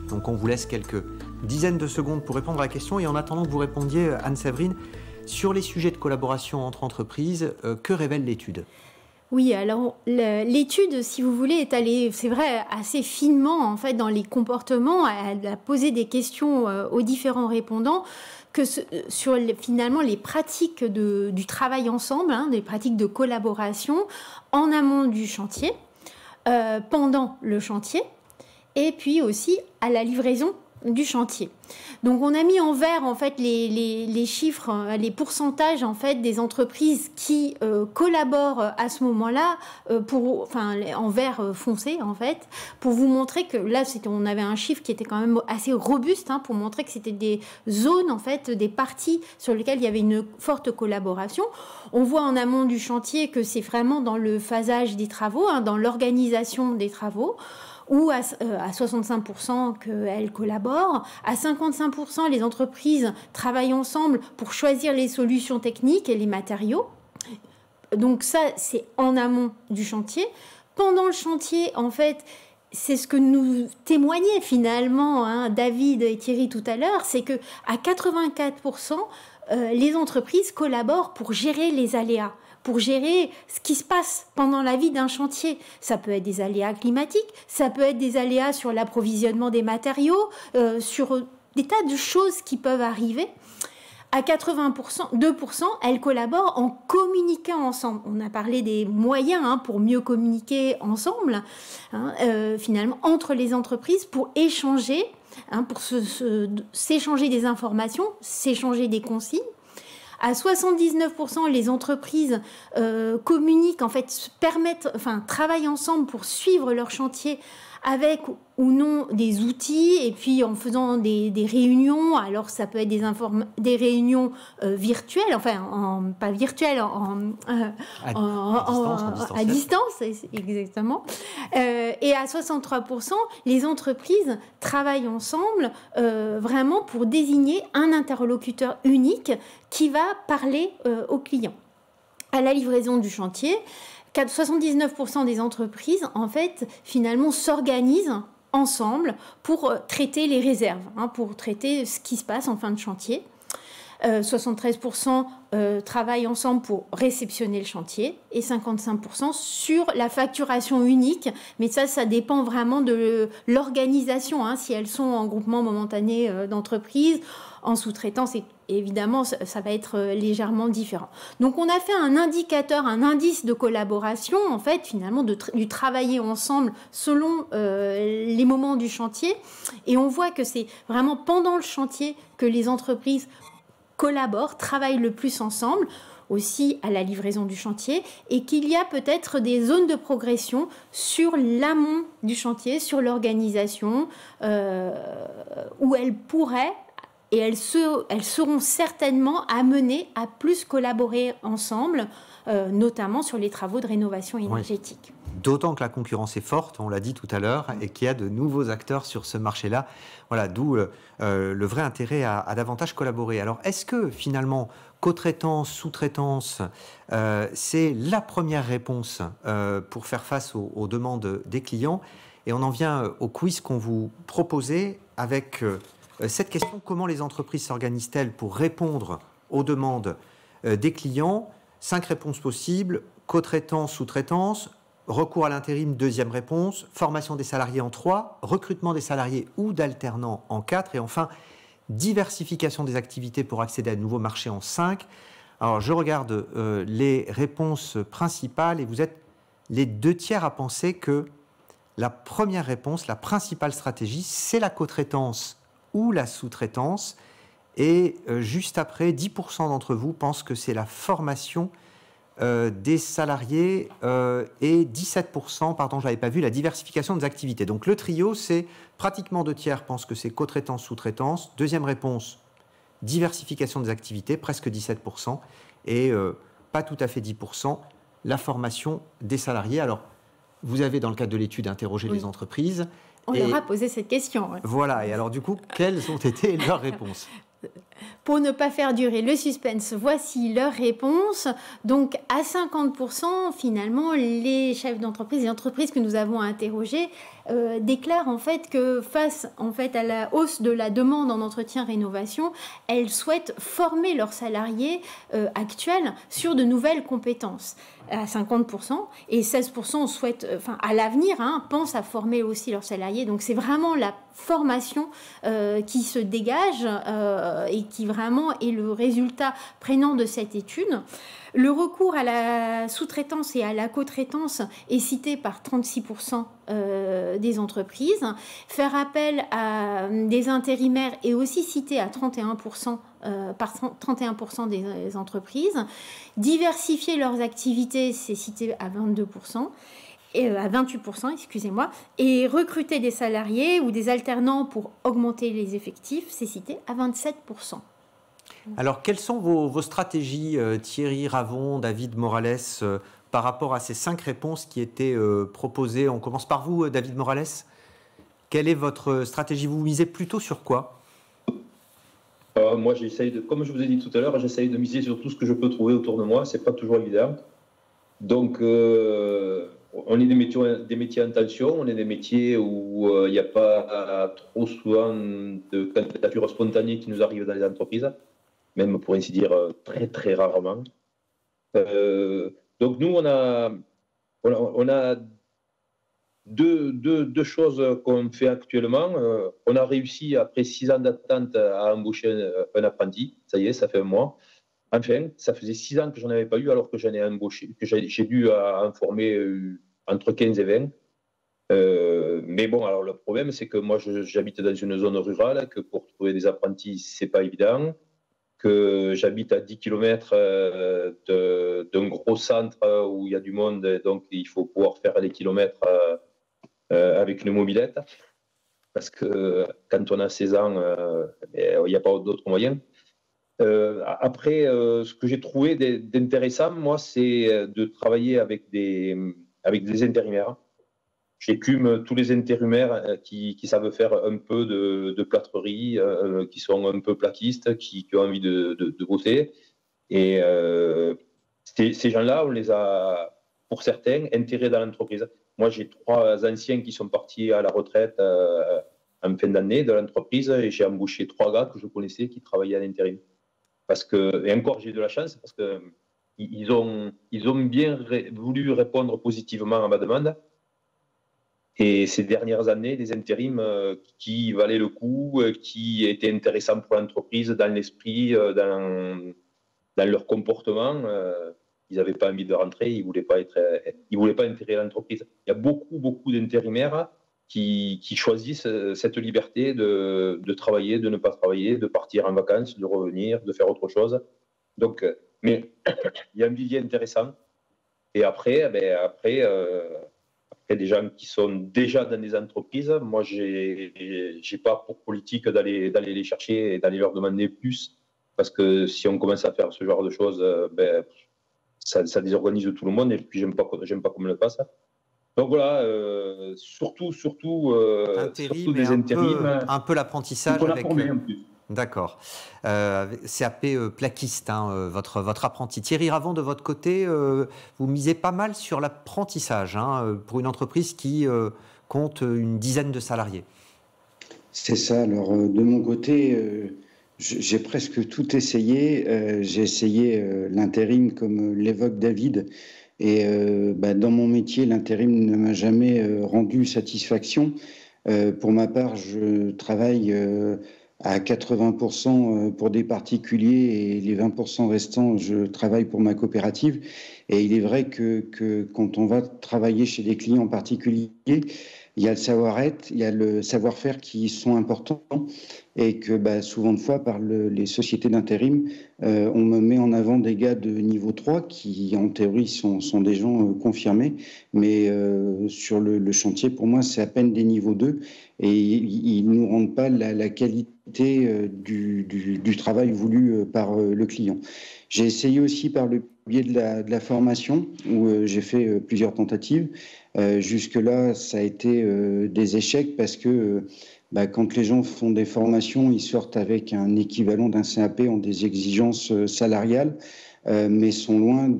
Donc, on vous laisse quelques dizaines de secondes pour répondre à la question et en attendant que vous répondiez, Anne-Séverine, sur les sujets de collaboration entre entreprises, que révèle l'étude? Oui, alors l'étude, si vous voulez, est allée, c'est vrai, assez finement en fait dans les comportements. Elle a posé des questions aux différents répondants sur finalement les pratiques du travail ensemble, des pratiques de collaboration en amont du chantier, pendant le chantier, et puis aussi à la livraison du chantier. Donc on a mis en vert en fait les chiffres, les pourcentages en fait des entreprises qui collaborent à ce moment-là en vert foncé en fait pour vous montrer que là on avait un chiffre qui était quand même assez robuste pour montrer que c'était des zones en fait, des parties sur lesquelles il y avait une forte collaboration. On voit en amont du chantier que c'est vraiment dans le phasage des travaux, dans l'organisation des travaux, ou à 65% qu'elles collaborent. À 55%, les entreprises travaillent ensemble pour choisir les solutions techniques et les matériaux. Donc ça, c'est en amont du chantier. Pendant le chantier, en fait, c'est ce que nous témoignaient finalement David et Thierry tout à l'heure, c'est qu'à 84%, les entreprises collaborent pour gérer les aléas, pour gérer ce qui se passe pendant la vie d'un chantier. Ça peut être des aléas climatiques, ça peut être des aléas sur l'approvisionnement des matériaux, sur des tas de choses qui peuvent arriver. À 2%, elles collaborent en communiquant ensemble. On a parlé des moyens pour mieux communiquer ensemble, finalement, entre les entreprises pour échanger, pour s'échanger des informations, s'échanger des consignes. À 79%, les entreprises communiquent, en fait, travaillent ensemble pour suivre leur chantier avec ou non des outils et puis en faisant des réunions. Alors ça peut être des réunions virtuelles, pas virtuelles, à distance, exactement. Et à 63%, les entreprises travaillent ensemble vraiment pour désigner un interlocuteur unique qui va parler aux clients. À la livraison du chantier, 79% des entreprises, en fait, finalement, s'organisent ensemble pour traiter les réserves, pour traiter ce qui se passe en fin de chantier. 73% travaillent ensemble pour réceptionner le chantier et 55% sur la facturation unique. Mais ça dépend vraiment de l'organisation. Si elles sont en groupement momentané d'entreprise, en sous-traitance, évidemment, ça va être légèrement différent. Donc, on a fait un indicateur, un indice de collaboration, en fait, finalement, du travailler ensemble selon les moments du chantier. Et on voit que c'est vraiment pendant le chantier que les entreprises collaborent, travaillent le plus ensemble, aussi à la livraison du chantier, et qu'il y a peut-être des zones de progression sur l'amont du chantier, sur l'organisation, où elles pourraient, et elles seront certainement amenées à plus collaborer ensemble, notamment sur les travaux de rénovation énergétique. Oui. D'autant que la concurrence est forte, on l'a dit tout à l'heure, et qu'il y a de nouveaux acteurs sur ce marché-là. Voilà, d'où le vrai intérêt à davantage collaborer. Alors, est-ce que finalement, co-traitance, sous-traitance, c'est la première réponse pour faire face aux demandes des clients? Et on en vient au quiz qu'on vous proposait avec cette question: comment les entreprises s'organisent-elles pour répondre aux demandes des clients? 5 réponses possibles: co-traitance, sous-traitance, recours à l'intérim, deuxième réponse, formation des salariés en 3, recrutement des salariés ou d'alternants en 4, et enfin, diversification des activités pour accéder à de nouveaux marchés en 5. Alors, je regarde les réponses principales et vous êtes les 2/3 à penser que la première réponse, la principale stratégie, c'est la co-traitance ou la sous-traitance. Et juste après, 10% d'entre vous pensent que c'est la formation des salariés et 17%, pardon, je ne l'avais pas vu, la diversification des activités. Donc le trio, c'est pratiquement 2/3 pensent que c'est co-traitance, sous-traitance. Deuxième réponse, diversification des activités, presque 17%. Et pas tout à fait 10%, la formation des salariés. Alors, vous avez, dans le cadre de l'étude, interrogé les entreprises. On leur a posé cette question. Ouais. Voilà, et alors du coup, quelles ont été leurs réponses ? Pour ne pas faire durer le suspense, voici leur réponse. Donc, à 50%, finalement, les chefs d'entreprise et entreprises que nous avons interrogés déclarent en fait que face à la hausse de la demande en entretien-rénovation, elles souhaitent former leurs salariés actuels sur de nouvelles compétences. À 50%, et 16% souhaitent, à l'avenir, pensent à former aussi leurs salariés. Donc c'est vraiment la formation qui se dégage et qui vraiment est le résultat prégnant de cette étude. Le recours à la sous-traitance et à la co-traitance est cité par 36% des entreprises. Faire appel à des intérimaires est aussi cité à 31%, par 31% des entreprises. Diversifier leurs activités, c'est cité à 22%. À 28%, excusez-moi, et recruter des salariés ou des alternants pour augmenter les effectifs, c'est cité à 27%. Alors, quelles sont vos stratégies, Thierry Ravon, David Morales, par rapport à ces 5 réponses qui étaient proposées? On commence par vous, David Morales. Quelle est votre stratégie? Vous misez plutôt sur quoi? Moi, comme je vous ai dit tout à l'heure, j'essaye de miser sur tout ce que je peux trouver autour de moi. C'est pas toujours évident. Donc, on est des métiers en tension, on est des métiers où il n'y a pas trop souvent de candidatures spontanées qui nous arrivent dans les entreprises, même pour ainsi dire très très rarement. Donc nous, on a deux choses qu'on fait actuellement. On a réussi, après 6 ans d'attente, à embaucher un apprenti. Ça y est, ça fait un mois. Enfin, ça faisait 6 ans que j'en avais pas eu, alors que j'en ai embauché, que j'ai dû en former entre 15 et 20. Mais bon, alors le problème, c'est que moi, j'habite dans une zone rurale, que pour trouver des apprentis, c'est pas évident, que j'habite à 10 km d'un gros centre où il y a du monde, donc il faut pouvoir faire les kilomètres avec une mobilette, parce que quand on a 16 ans, il n'y a pas d'autres moyens. Après, ce que j'ai trouvé d'intéressant, moi, c'est de travailler avec des intérimaires. J'écume tous les intérimaires qui savent faire un peu de plâtrerie, qui sont un peu plaquistes, qui ont envie de bosser. Et ces gens-là, on les a, pour certains, intégrés dans l'entreprise. moi, j'ai 3 anciens qui sont partis à la retraite en fin d'année de l'entreprise et j'ai embauché 3 gars que je connaissais qui travaillaient à l'intérim. Et encore, j'ai de la chance parce qu'ils ont bien voulu répondre positivement à ma demande. Et ces dernières années, des intérims qui valaient le coup, qui étaient intéressants pour l'entreprise dans l'esprit, dans leur comportement, ils n'avaient pas envie de rentrer, ils ne voulaient pas intégrer l'entreprise. Il y a beaucoup d'intérimaires qui choisissent cette liberté de travailler, de ne pas travailler, de partir en vacances, de revenir, de faire autre chose. Donc, mais il y a un vivier intéressant. Et après, des gens qui sont déjà dans des entreprises, moi, j'ai pas pour politique d'aller les chercher et d'aller leur demander plus, parce que si on commence à faire ce genre de choses, ça désorganise tout le monde, et puis j'aime pas qu'on me le fasse. Donc voilà, surtout des intérims. Un peu l'apprentissage avec... en plus. D'accord. CAP plaquiste, hein, votre apprenti. Thierry Ravon, de votre côté, vous misez pas mal sur l'apprentissage pour une entreprise qui compte une dizaine de salariés. C'est ça. Alors, de mon côté, j'ai presque tout essayé. J'ai essayé l'intérim, comme l'évoque David. Et dans mon métier, l'intérim ne m'a jamais rendu satisfaction. Pour ma part, je travaille... à 80% pour des particuliers et les 20% restants, je travaille pour ma coopérative. Et il est vrai que quand on va travailler chez des clients particuliers, il y a le savoir-être, il y a le savoir-faire qui sont importants et que souvent de fois, par les sociétés d'intérim, on me met en avant des gars de niveau 3 qui, en théorie, sont des gens confirmés. Mais sur le chantier, pour moi, c'est à peine des niveaux 2 et ils ne nous rendent pas la qualité du travail voulu par le client. J'ai essayé aussi par le biais de la formation où j'ai fait plusieurs tentatives. Jusque-là, ça a été des échecs parce que quand les gens font des formations, ils sortent avec un équivalent d'un CAP en des exigences salariales, mais sont loin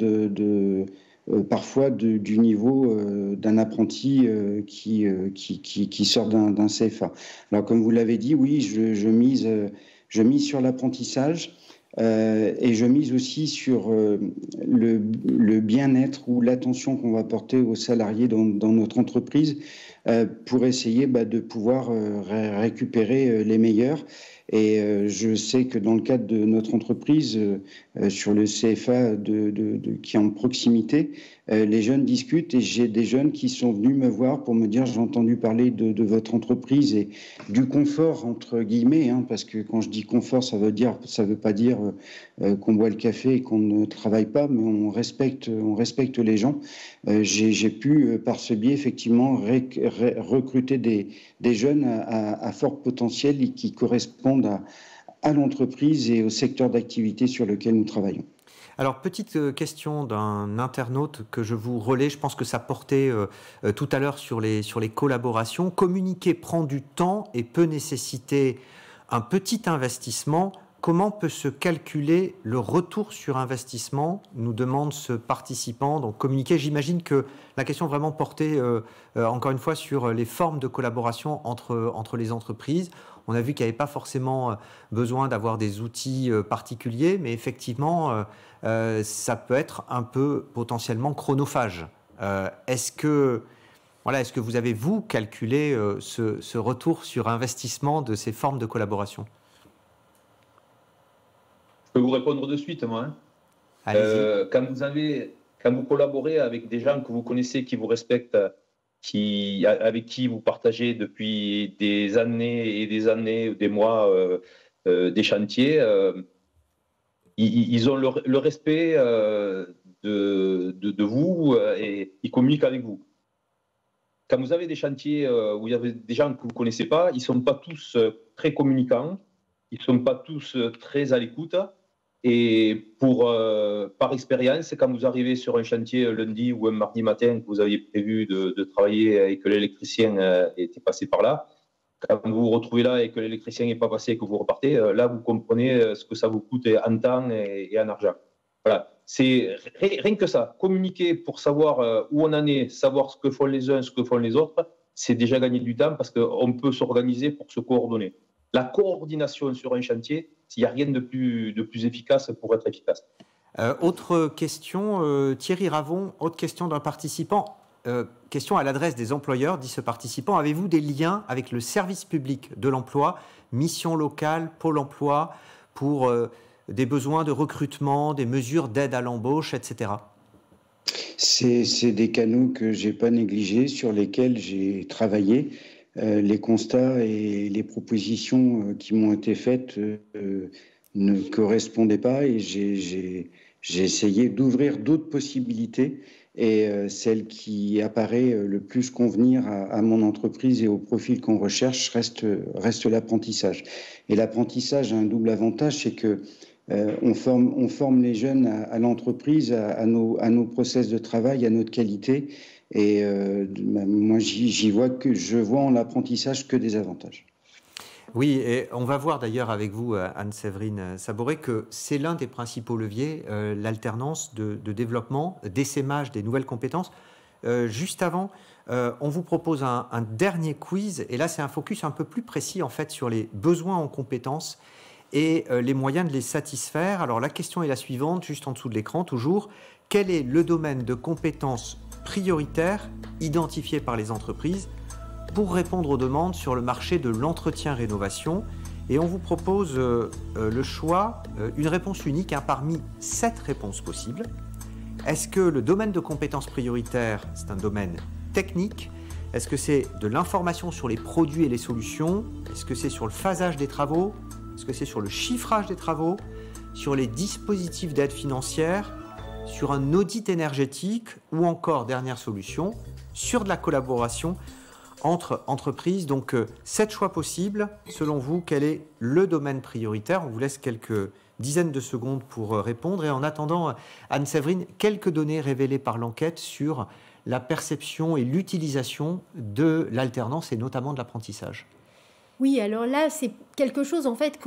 parfois du niveau d'un apprenti qui sort d'un CFA. Alors, comme vous l'avez dit, oui, je mise sur l'apprentissage. Et je mise aussi sur le bien-être ou l'attention qu'on va porter aux salariés dans notre entreprise pour essayer de pouvoir récupérer les meilleurs. Et je sais que dans le cadre de notre entreprise, sur le CFA qui est en proximité, les jeunes discutent et j'ai des jeunes qui sont venus me voir pour me dire j'ai entendu parler de votre entreprise et du confort entre guillemets, parce que quand je dis confort, ça veut pas dire qu'on boit le café et qu'on ne travaille pas, mais on respecte les gens. J'ai pu par ce biais effectivement recruter des jeunes à fort potentiel et qui correspondent à l'entreprise et au secteur d'activité sur lequel nous travaillons. Alors, petite question d'un internaute que je vous relais, je pense que ça portait tout à l'heure sur les collaborations. Communiquer prend du temps et peut nécessiter un petit investissement. Comment peut se calculer le retour sur investissement, nous demande ce participant. Donc, communiquer, j'imagine que la question vraiment portait, encore une fois, sur les formes de collaboration entre les entreprises. On a vu qu'il n'y avait pas forcément besoin d'avoir des outils particuliers, mais effectivement, ça peut être un peu potentiellement chronophage. Est-ce que vous avez, vous, calculé ce retour sur investissement de ces formes de collaboration ? Je peux vous répondre de suite, moi. Allez-y. Quand vous collaborez avec des gens que vous connaissez, qui vous respectent, avec qui vous partagez depuis des années et des années, des mois, des chantiers, ils ont le respect de vous et ils communiquent avec vous. Quand vous avez des chantiers où il y avait des gens que vous ne connaissez pas, ils ne sont pas tous très communicants, ils ne sont pas tous très à l'écoute. Et par expérience, quand vous arrivez sur un chantier lundi ou un mardi matin, que vous aviez prévu de travailler et que l'électricien était passé par là, quand vous vous retrouvez là et que l'électricien n'est pas passé et que vous repartez, là, vous comprenez ce que ça vous coûte en temps et en argent. Voilà. C'est rien que ça. Communiquer pour savoir où on en est, savoir ce que font les uns, ce que font les autres, c'est déjà gagner du temps parce qu'on peut s'organiser pour se coordonner. La coordination sur un chantier, il n'y a rien de plus efficace pour être efficace. Autre question, Thierry Ravon, autre question d'un participant. Question à l'adresse des employeurs, dit ce participant. Avez-vous des liens avec le service public de l'emploi, mission locale, Pôle emploi, pour des besoins de recrutement, des mesures d'aide à l'embauche, etc. C'est des canaux que je n'ai pas négligés, sur lesquels j'ai travaillé. Les constats et les propositions qui m'ont été faites ne correspondaient pas et j'ai essayé d'ouvrir d'autres possibilités. Et celle qui apparaît le plus convenir à mon entreprise et au profil qu'on recherche reste l'apprentissage. Et l'apprentissage a un double avantage, c'est que on forme les jeunes à l'entreprise, à nos process de travail, à notre qualité. Et moi, je vois en l'apprentissage que des avantages. Oui, et on va voir d'ailleurs avec vous, Anne-Séverine Saboré, que c'est l'un des principaux leviers, l'alternance de développement, d'essaimage des nouvelles compétences. Juste avant, on vous propose un dernier quiz, et là c'est un focus un peu plus précis en fait sur les besoins en compétences et les moyens de les satisfaire. Alors la question est la suivante, juste en dessous de l'écran toujours. Quel est le domaine de compétences prioritaires identifié par les entreprises pour répondre aux demandes sur le marché de l'entretien-rénovation? Et on vous propose le choix, une réponse unique parmi 7 réponses possibles. Est-ce que le domaine de compétences prioritaires, c'est un domaine technique? Est-ce que c'est de l'information sur les produits et les solutions? Est-ce que c'est sur le phasage des travaux? Est-ce que c'est sur le chiffrage des travaux? Sur les dispositifs d'aide financière? Sur un audit énergétique? Ou encore, dernière solution, sur de la collaboration entre entreprises? Donc, 7 choix possibles. Selon vous, quel est le domaine prioritaire? On vous laisse quelques dizaines de secondes pour répondre. Et en attendant, Anne-Séverine, quelques données révélées par l'enquête sur la perception et l'utilisation de l'alternance et notamment de l'apprentissage. Oui, alors là, c'est quelque chose en fait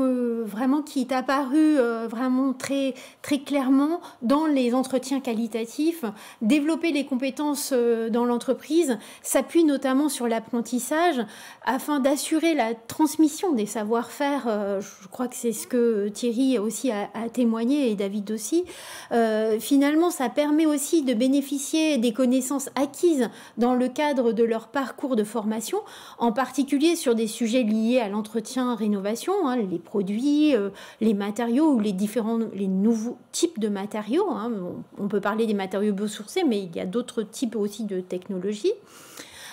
qui est apparu vraiment très, très clairement dans les entretiens qualitatifs. Développer les compétences dans l'entreprise s'appuie notamment sur l'apprentissage afin d'assurer la transmission des savoir-faire. Je crois que c'est ce que Thierry aussi a témoigné et David aussi. Finalement, ça permet aussi de bénéficier des connaissances acquises dans le cadre de leur parcours de formation, en particulier sur des sujets liés à l'entretien-rénovation, les produits, les matériaux ou les nouveaux types de matériaux. On peut parler des matériaux biosourcés, mais il y a d'autres types aussi de technologies.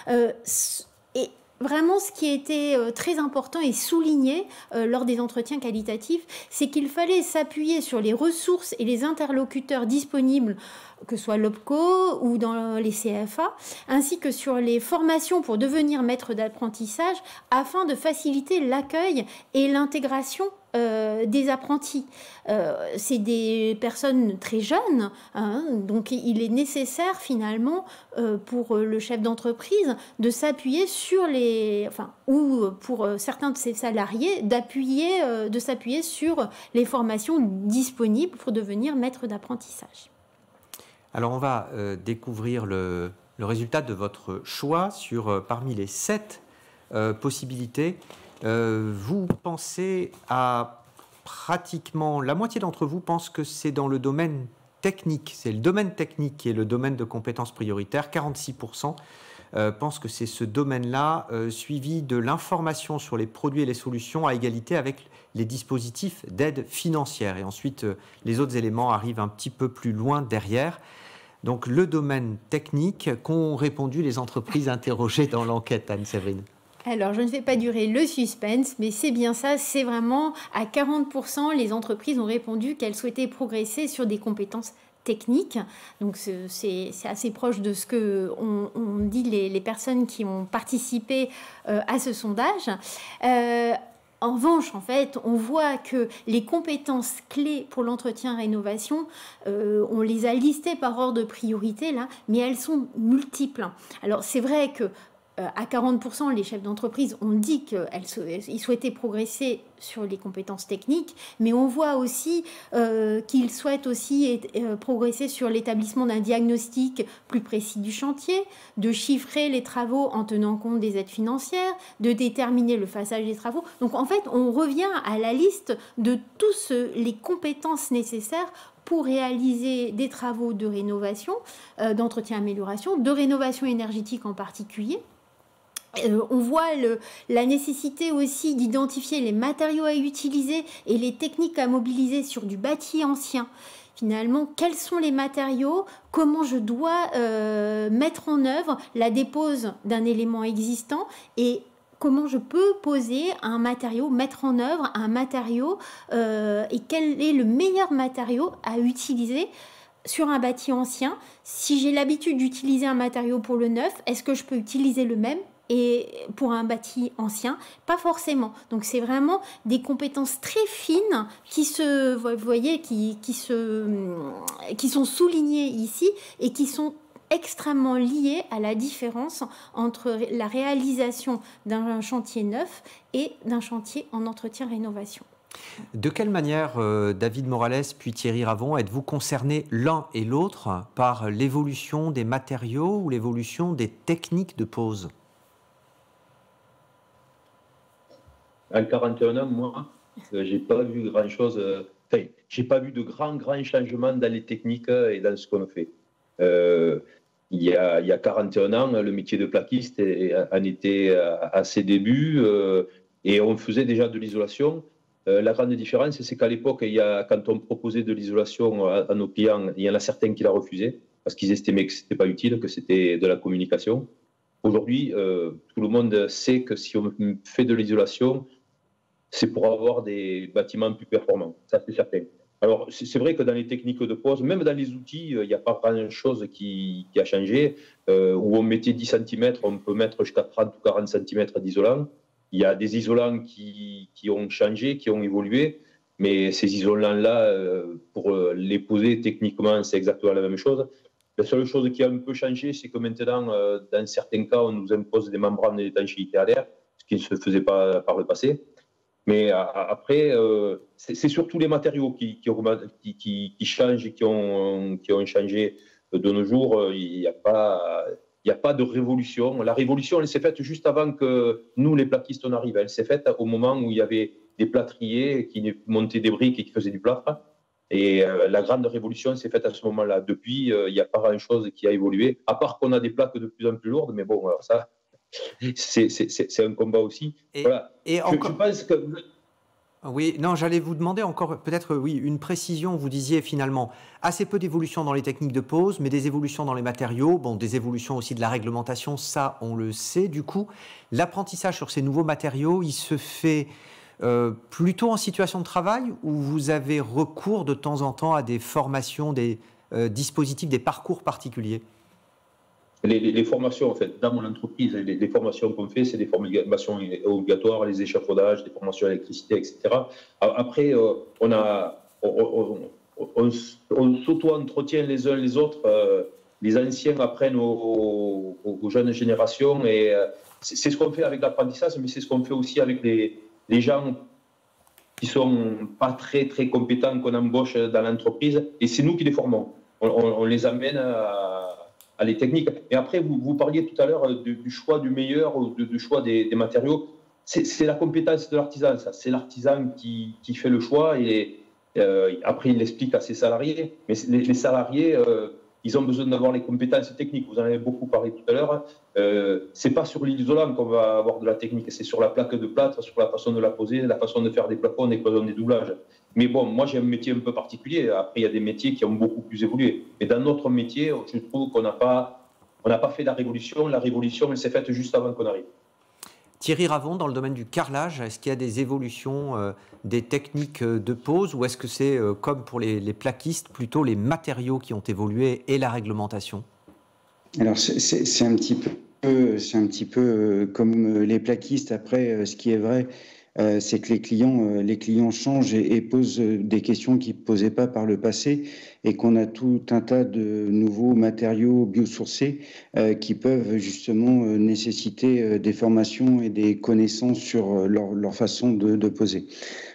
Et vraiment, ce qui était très important et souligné lors des entretiens qualitatifs, c'est qu'il fallait s'appuyer sur les ressources et les interlocuteurs disponibles, que ce soit l'OPCO ou dans les CFA, ainsi que sur les formations pour devenir maître d'apprentissage, afin de faciliter l'accueil et l'intégration des apprentis. C'est des personnes très jeunes, donc il est nécessaire finalement pour le chef d'entreprise de s'appuyer sur ou pour certains de ses salariés de s'appuyer sur les formations disponibles pour devenir maître d'apprentissage. Alors on va découvrir le résultat de votre choix parmi les 7 possibilités. Vous pensez pratiquement la moitié d'entre vous pense que c'est dans le domaine technique. C'est le domaine technique qui est le domaine de compétences prioritaires. 46% pensent que c'est ce domaine-là, suivi de l'information sur les produits et les solutions à égalité avec les dispositifs d'aide financière. Et ensuite, les autres éléments arrivent un petit peu plus loin derrière. Donc le domaine technique qu'ont répondu les entreprises interrogées dans l'enquête, Anne-Séverine. Alors, je ne fais pas durer le suspense, mais c'est bien ça, c'est vraiment à 40%, les entreprises ont répondu qu'elles souhaitaient progresser sur des compétences techniques. Donc, c'est assez proche de ce que on dit les personnes qui ont participé à ce sondage. En revanche, en fait, on voit que les compétences clés pour l'entretien-rénovation, on les a listées par ordre de priorité, là, mais elles sont multiples. Alors, c'est vrai que à 40%, les chefs d'entreprise ont dit qu'ils souhaitaient progresser sur les compétences techniques, mais on voit aussi qu'ils souhaitent aussi progresser sur l'établissement d'un diagnostic plus précis du chantier, de chiffrer les travaux en tenant compte des aides financières, de déterminer le phasage des travaux. Donc en fait, on revient à la liste de tous les compétences nécessaires pour réaliser des travaux de rénovation, d'entretien-amélioration, de rénovation énergétique en particulier. On voit la nécessité aussi d'identifier les matériaux à utiliser et les techniques à mobiliser sur du bâti ancien. Finalement, quels sont les matériaux, comment je dois mettre en œuvre la dépose d'un élément existant et comment je peux poser un matériau, mettre en œuvre un matériau et quel est le meilleur matériau à utiliser sur un bâti ancien. Si j'ai l'habitude d'utiliser un matériau pour le neuf, est-ce que je peux utiliser le même et pour un bâti ancien? Pas forcément. Donc c'est vraiment des compétences très fines qui sont soulignées ici et qui sont extrêmement liées à la différence entre la réalisation d'un chantier neuf et d'un chantier en entretien-rénovation. De quelle manière, David Morales puis Thierry Ravon, êtes-vous concernés l'un et l'autre par l'évolution des matériaux ou l'évolution des techniques de pose? En 41 ans, moi, j'ai pas vu grand-chose. J'ai pas vu de grands changements dans les techniques et dans ce qu'on fait. Il y a 41 ans, le métier de plaquiste en était à ses débuts et on faisait déjà de l'isolation. La grande différence, c'est qu'à l'époque, quand on proposait de l'isolation à nos clients, il y en a certains qui la refusaient parce qu'ils estimaient que ce n'était pas utile, que c'était de la communication. Aujourd'hui, tout le monde sait que si on fait de l'isolation, c'est pour avoir des bâtiments plus performants. Ça, c'est certain. Alors, c'est vrai que dans les techniques de pose, même dans les outils, il n'y a pas grand-chose qui a changé. Où on mettait 10 cm, on peut mettre jusqu'à 30 ou 40 cm d'isolant. Il y a des isolants qui ont changé, qui ont évolué, mais ces isolants-là, pour les poser techniquement, c'est exactement la même chose. La seule chose qui a un peu changé, c'est que maintenant, dans certains cas, on nous impose des membranes d'étanchéité à l'air, ce qui ne se faisait pas par le passé. Mais après, c'est surtout les matériaux qui changent et qui ont changé de nos jours. Il n'y a pas de révolution. La révolution, elle s'est faite juste avant que nous, les plaquistes, on arrive. Elle s'est faite au moment où il y avait des plâtriers qui montaient des briques et qui faisaient du plâtre. Et la grande révolution s'est faite à ce moment-là. Depuis, il n'y a pas grand-chose qui a évolué, à part qu'on a des plaques de plus en plus lourdes. Mais bon, alors ça, c'est un combat aussi. Voilà. Et encore... je pense que... Oui, non, j'allais vous demander encore peut-être une précision. Vous disiez finalement assez peu d'évolutions dans les techniques de pose, mais des évolutions dans les matériaux, des évolutions aussi de la réglementation, ça on le sait. Du coup, l'apprentissage sur ces nouveaux matériaux, il se fait plutôt en situation de travail ou vous avez recours de temps en temps à des formations, des dispositifs, des parcours particuliers? Les formations, en fait, dans mon entreprise, les formations qu'on fait, c'est des formations obligatoires, les échafaudages, des formations à l'électricité, etc. Après, on s'auto-entretient les uns les autres. Les anciens apprennent aux jeunes générations et c'est ce qu'on fait avec l'apprentissage, mais c'est ce qu'on fait aussi avec les gens qui sont pas très, très compétents qu'on embauche dans l'entreprise et c'est nous qui les formons. On les amène à les techniques. Et après, vous parliez tout à l'heure du choix du meilleur ou du choix des matériaux. C'est la compétence de l'artisan, ça. C'est l'artisan qui fait le choix et après, il l'explique à ses salariés. Mais les salariés, ils ont besoin d'avoir les compétences techniques. Vous en avez beaucoup parlé tout à l'heure. C'est pas sur l'isolant qu'on va avoir de la technique, c'est sur la plaque de plâtre, sur la façon de la poser, la façon de faire des plafonds, des cloisons, des doublages. Mais bon, moi j'ai un métier un peu particulier. Après, il y a des métiers qui ont beaucoup plus évolué. Mais dans notre métier, je trouve qu'on n'a pas fait la révolution. La révolution, elle s'est faite juste avant qu'on arrive. Thierry Ravon, dans le domaine du carrelage, est-ce qu'il y a des évolutions des techniques de pose ou est-ce que c'est, comme pour les plaquistes, plutôt les matériaux qui ont évolué et la réglementation? Alors, c'est un petit peu comme les plaquistes. Après, ce qui est vrai, c'est que les clients changent et posent des questions qu'ils ne posaient pas par le passé. et qu'on a tout un tas de nouveaux matériaux biosourcés qui peuvent justement nécessiter des formations et des connaissances sur leur façon de poser.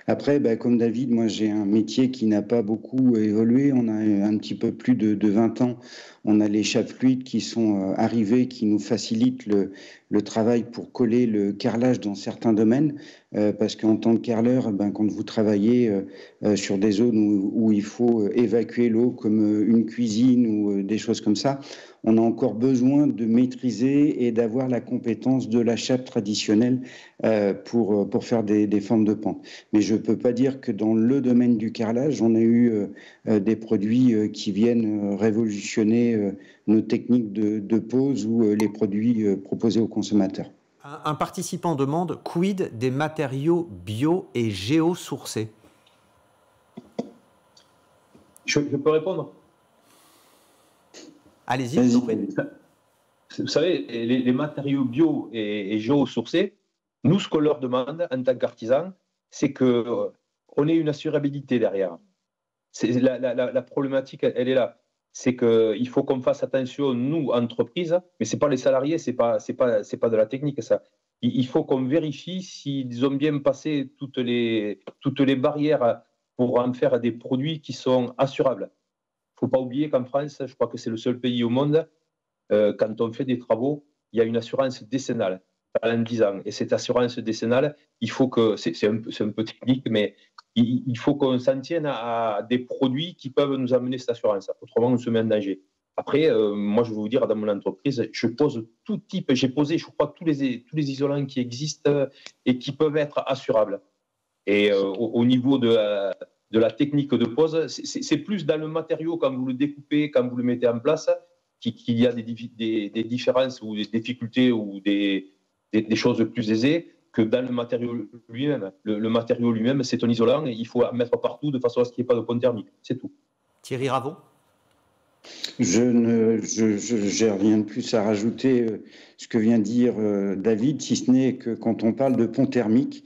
Après, comme David, moi j'ai un métier qui n'a pas beaucoup évolué. On a un petit peu plus de 20 ans. On a les chape fluides qui sont arrivés, qui nous facilitent le travail pour coller le carrelage dans certains domaines. Parce qu'en tant que carreleur, quand vous travaillez sur des zones où il faut évacuer l'eau, comme une cuisine ou des choses comme ça, on a encore besoin de maîtriser et d'avoir la compétence de la chape traditionnelle pour faire des formes de pente. Mais je ne peux pas dire que dans le domaine du carrelage, on a eu des produits qui viennent révolutionner nos techniques de pose ou les produits proposés aux consommateurs. Un participant demande « Quid des matériaux bio et géosourcés ?» Je peux répondre? Allez-y. Vous savez, les matériaux bio et géosourcés, nous, ce qu'on leur demande en tant qu'artisans, c'est qu'on ait une assurabilité derrière. La problématique, elle est là. C'est qu'il faut qu'on fasse attention, nous, entreprises, mais ce n'est pas les salariés, ce n'est pas de la technique, ça. Il faut qu'on vérifie s'ils ont bien passé toutes les barrières pour en faire des produits qui sont assurables. Il ne faut pas oublier qu'en France, je crois que c'est le seul pays au monde, quand on fait des travaux, il y a une assurance décennale pendant 10 ans. Et cette assurance décennale, il faut que, c'est un peu technique, mais il faut qu'on s'en tienne à des produits qui peuvent nous amener cette assurance. Autrement, on se met en danger. Après, moi, je vais vous dire, dans mon entreprise, je pose tout type, j'ai posé, je crois, tous les isolants qui existent et qui peuvent être assurables. Et au niveau de la technique de pose, c'est plus dans le matériau, quand vous le découpez, quand vous le mettez en place, qu'il y a des différences ou des difficultés ou des choses plus aisées que dans le matériau lui-même. Le matériau lui-même, c'est un isolant et il faut en mettre partout de façon à ce qu'il n'y ait pas de pont thermique. C'est tout. Thierry Ravon? Je n'ai rien de plus à rajouter ce que vient de dire David, si ce n'est que quand on parle de pont thermique,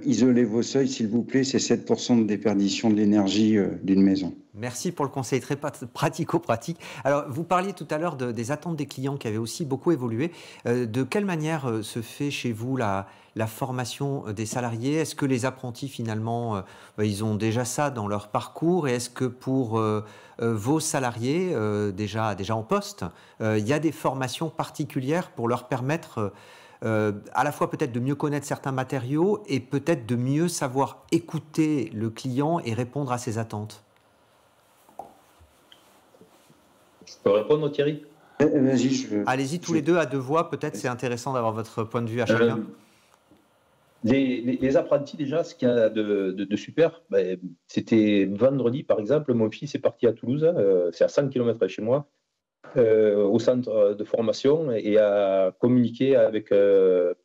isolez vos seuils, s'il vous plaît, c'est 7% de déperdition de l'énergie d'une maison. Merci pour le conseil très pratico-pratique. Alors, vous parliez tout à l'heure des attentes des clients qui avaient aussi beaucoup évolué. De quelle manière se fait chez vous la formation des salariés? Est-ce que les apprentis, finalement, ils ont déjà ça dans leur parcours? Et est-ce que pour vos salariés, déjà en poste, il y a des formations particulières pour leur permettre à la fois peut-être de mieux connaître certains matériaux et peut-être de mieux savoir écouter le client et répondre à ses attentes? Je peux répondre, Thierry? Vas-y. Allez-y tous les deux à deux voix, peut-être c'est intéressant d'avoir votre point de vue à chacun. Les apprentis, déjà, ce qu'il y a de super, c'était vendredi, par exemple, mon fils est parti à Toulouse, c'est à 100 km de chez moi, au centre de formation et a communiqué avec le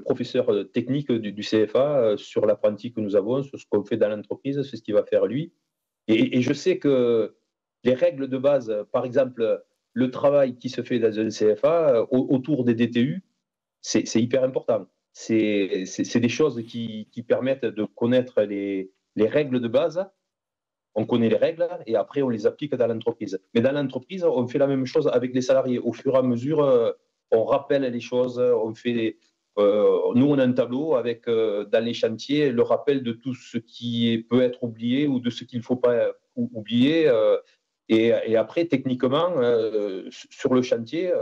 professeur technique du CFA sur l'apprenti que nous avons, sur ce qu'on fait dans l'entreprise, sur ce qu'il va faire lui. Et je sais que les règles de base, par exemple, le travail qui se fait dans un CFA autour des DTU, c'est hyper important. C'est des choses qui permettent de connaître les règles de base. On connaît les règles et après on les applique dans l'entreprise. Mais dans l'entreprise, on fait la même chose avec les salariés. Au fur et à mesure, on rappelle les choses. Nous, on a un tableau avec dans les chantiers le rappel de tout ce qui peut être oublié ou de ce qu'il ne faut pas oublier. Et après, techniquement, sur le chantier,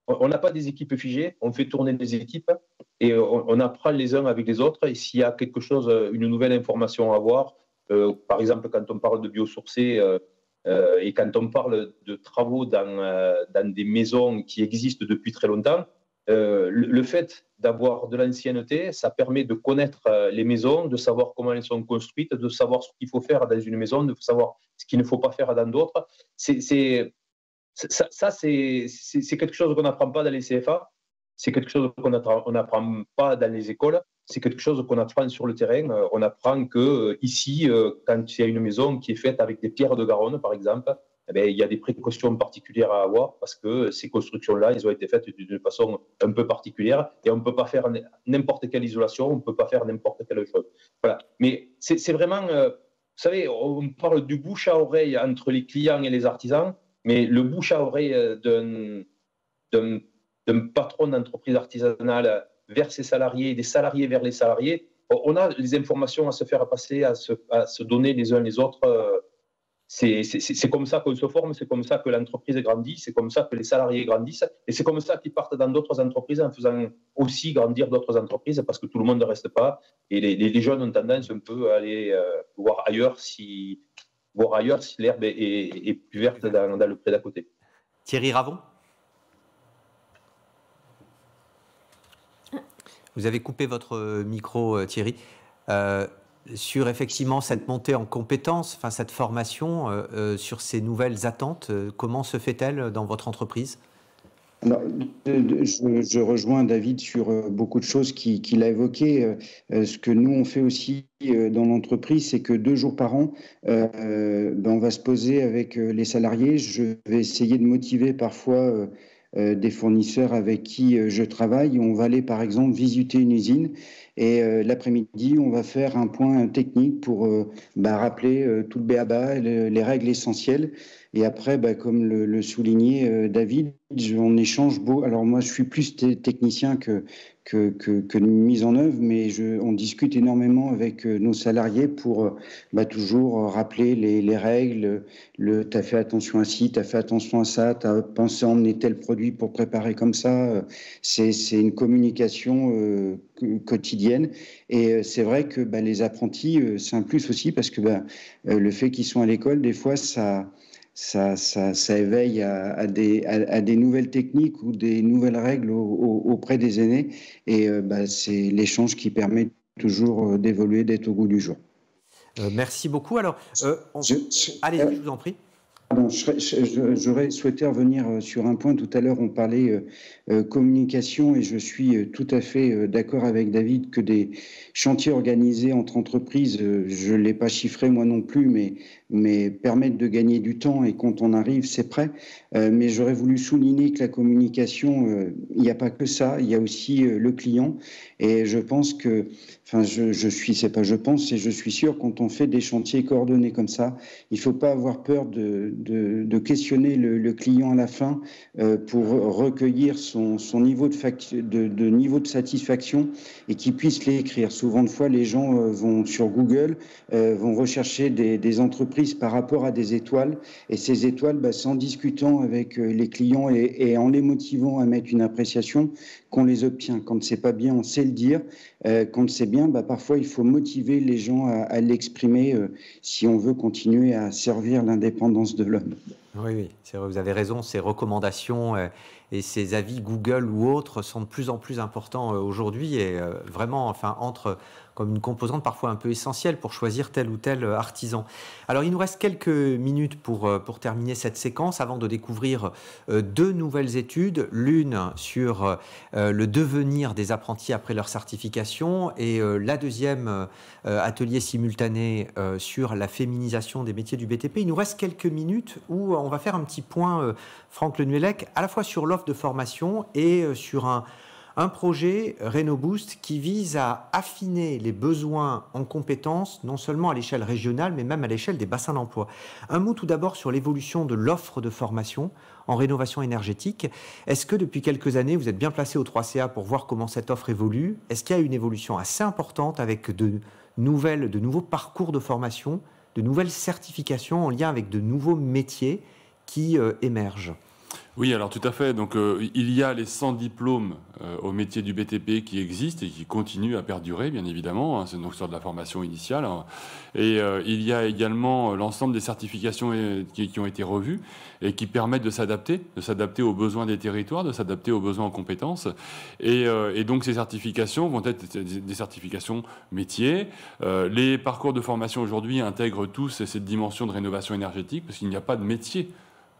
on n'a pas des équipes figées, on fait tourner des équipes et on apprend les uns avec les autres. Et s'il y a quelque chose, une nouvelle information à avoir, par exemple, quand on parle de biosourcés et quand on parle de travaux dans des maisons qui existent depuis très longtemps, le fait d'avoir de l'ancienneté, ça permet de connaître les maisons, de savoir comment elles sont construites, de savoir ce qu'il faut faire dans une maison, de savoir ce qu'il ne faut pas faire dans d'autres. Ça, c'est quelque chose qu'on n'apprend pas dans les CFA, c'est quelque chose qu'on n'apprend pas dans les écoles, c'est quelque chose qu'on apprend sur le terrain. On apprend qu'ici, quand il y a une maison qui est faite avec des pierres de Garonne, par exemple, il y a des précautions particulières à avoir parce que ces constructions-là, elles ont été faites d'une façon un peu particulière et on ne peut pas faire n'importe quelle isolation, on ne peut pas faire n'importe quelle chose. Voilà. Mais c'est vraiment savez, on parle du bouche à oreille entre les clients et les artisans, mais le bouche à oreille d'un patron d'entreprise artisanale vers ses salariés, des salariés vers les salariés, on a les informations à se faire passer, à se donner les uns les autres. C'est comme ça qu'on se forme, c'est comme ça que l'entreprise grandit, c'est comme ça que les salariés grandissent, et c'est comme ça qu'ils partent dans d'autres entreprises en faisant aussi grandir d'autres entreprises, parce que tout le monde ne reste pas, et les jeunes ont tendance un peu à aller voir ailleurs si l'herbe est plus verte dans le pré d'à côté. Thierry Ravon ? Vous avez coupé votre micro, Thierry. Sur effectivement cette montée en compétences, enfin cette formation, sur ces nouvelles attentes, comment se fait-elle dans votre entreprise ? Alors, je rejoins David sur beaucoup de choses qu'il a évoquées. Ce que nous, on fait aussi dans l'entreprise, c'est que 2 jours par an, on va se poser avec les salariés. Je vais essayer de motiver parfois des fournisseurs avec qui je travaille. On va aller, par exemple, visiter une usine et l'après-midi, on va faire un point technique pour rappeler tout le b.a.-ba, les règles essentielles. Et après, comme le soulignait David, on échange beau. Alors moi, je suis plus technicien que de mise en œuvre, mais on discute énormément avec nos salariés pour toujours rappeler les règles. T'as fait attention à ci, t'as fait attention à ça, t'as pensé emmener tel produit pour préparer comme ça. C'est une communication quotidienne. Et c'est vrai que les apprentis, c'est un plus aussi parce que le fait qu'ils sont à l'école, des fois, ça éveille à des nouvelles techniques ou des nouvelles règles auprès des aînés. Et c'est l'échange qui permet toujours d'évoluer, d'être au goût du jour. Merci beaucoup. Alors, allez-y, je vous en prie. Pardon, j'aurais souhaité revenir sur un point. Tout à l'heure, on parlait communication et je suis tout à fait d'accord avec David que des chantiers organisés entre entreprises, je ne l'ai pas chiffré moi non plus, mais permettent de gagner du temps et quand on arrive, c'est prêt. Mais j'aurais voulu souligner que la communication, il n'y a pas que ça, il y a aussi le client. Et je pense que, je suis sûr, quand on fait des chantiers coordonnés comme ça, il ne faut pas avoir peur de questionner le client à la fin pour recueillir son niveau de satisfaction et qu'il puisse l'écrire. Souvent de fois, les gens vont sur Google, vont rechercher des entreprises par rapport à des étoiles et ces étoiles, c'est en discutant avec les clients et en les motivant à mettre une appréciation qu'on les obtient. Quand c'est pas bien, on sait le dire. Quand c'est bien, parfois il faut motiver les gens à l'exprimer si on veut continuer à servir l'indépendance de l'homme. Oui, c'est vrai, vous avez raison. Ces recommandations et ces avis Google ou autres sont de plus en plus importants aujourd'hui et vraiment, entrent comme une composante parfois un peu essentielle pour choisir tel ou tel artisan. Alors, il nous reste quelques minutes pour terminer cette séquence avant de découvrir 2 nouvelles études. L'une sur le devenir des apprentis après leur certification et la deuxième atelier simultané sur la féminisation des métiers du BTP. Il nous reste quelques minutes où on va faire un petit point, Franck Le Nuellec, à la fois sur l'offre de formation et sur un projet RénoBoost qui vise à affiner les besoins en compétences, non seulement à l'échelle régionale, mais même à l'échelle des bassins d'emploi. Un mot tout d'abord sur l'évolution de l'offre de formation en rénovation énergétique. Est-ce que depuis quelques années, vous êtes bien placé au 3CA pour voir comment cette offre évolue ? Est-ce qu'il y a une évolution assez importante avec de nouveaux parcours de formation, de nouvelles certifications en lien avec de nouveaux métiers qui émergent ? Oui, alors tout à fait. Donc, il y a les 100 diplômes au métier du BTP qui existent et qui continuent à perdurer, bien évidemment. C'est donc sur de la formation initiale. Et il y a également l'ensemble des certifications qui ont été revues et qui permettent de s'adapter aux besoins des territoires, de s'adapter aux besoins en compétences. Et donc, ces certifications vont être des certifications métiers. Les parcours de formation aujourd'hui intègrent tous cette dimension de rénovation énergétique parce qu'il n'y a pas de métier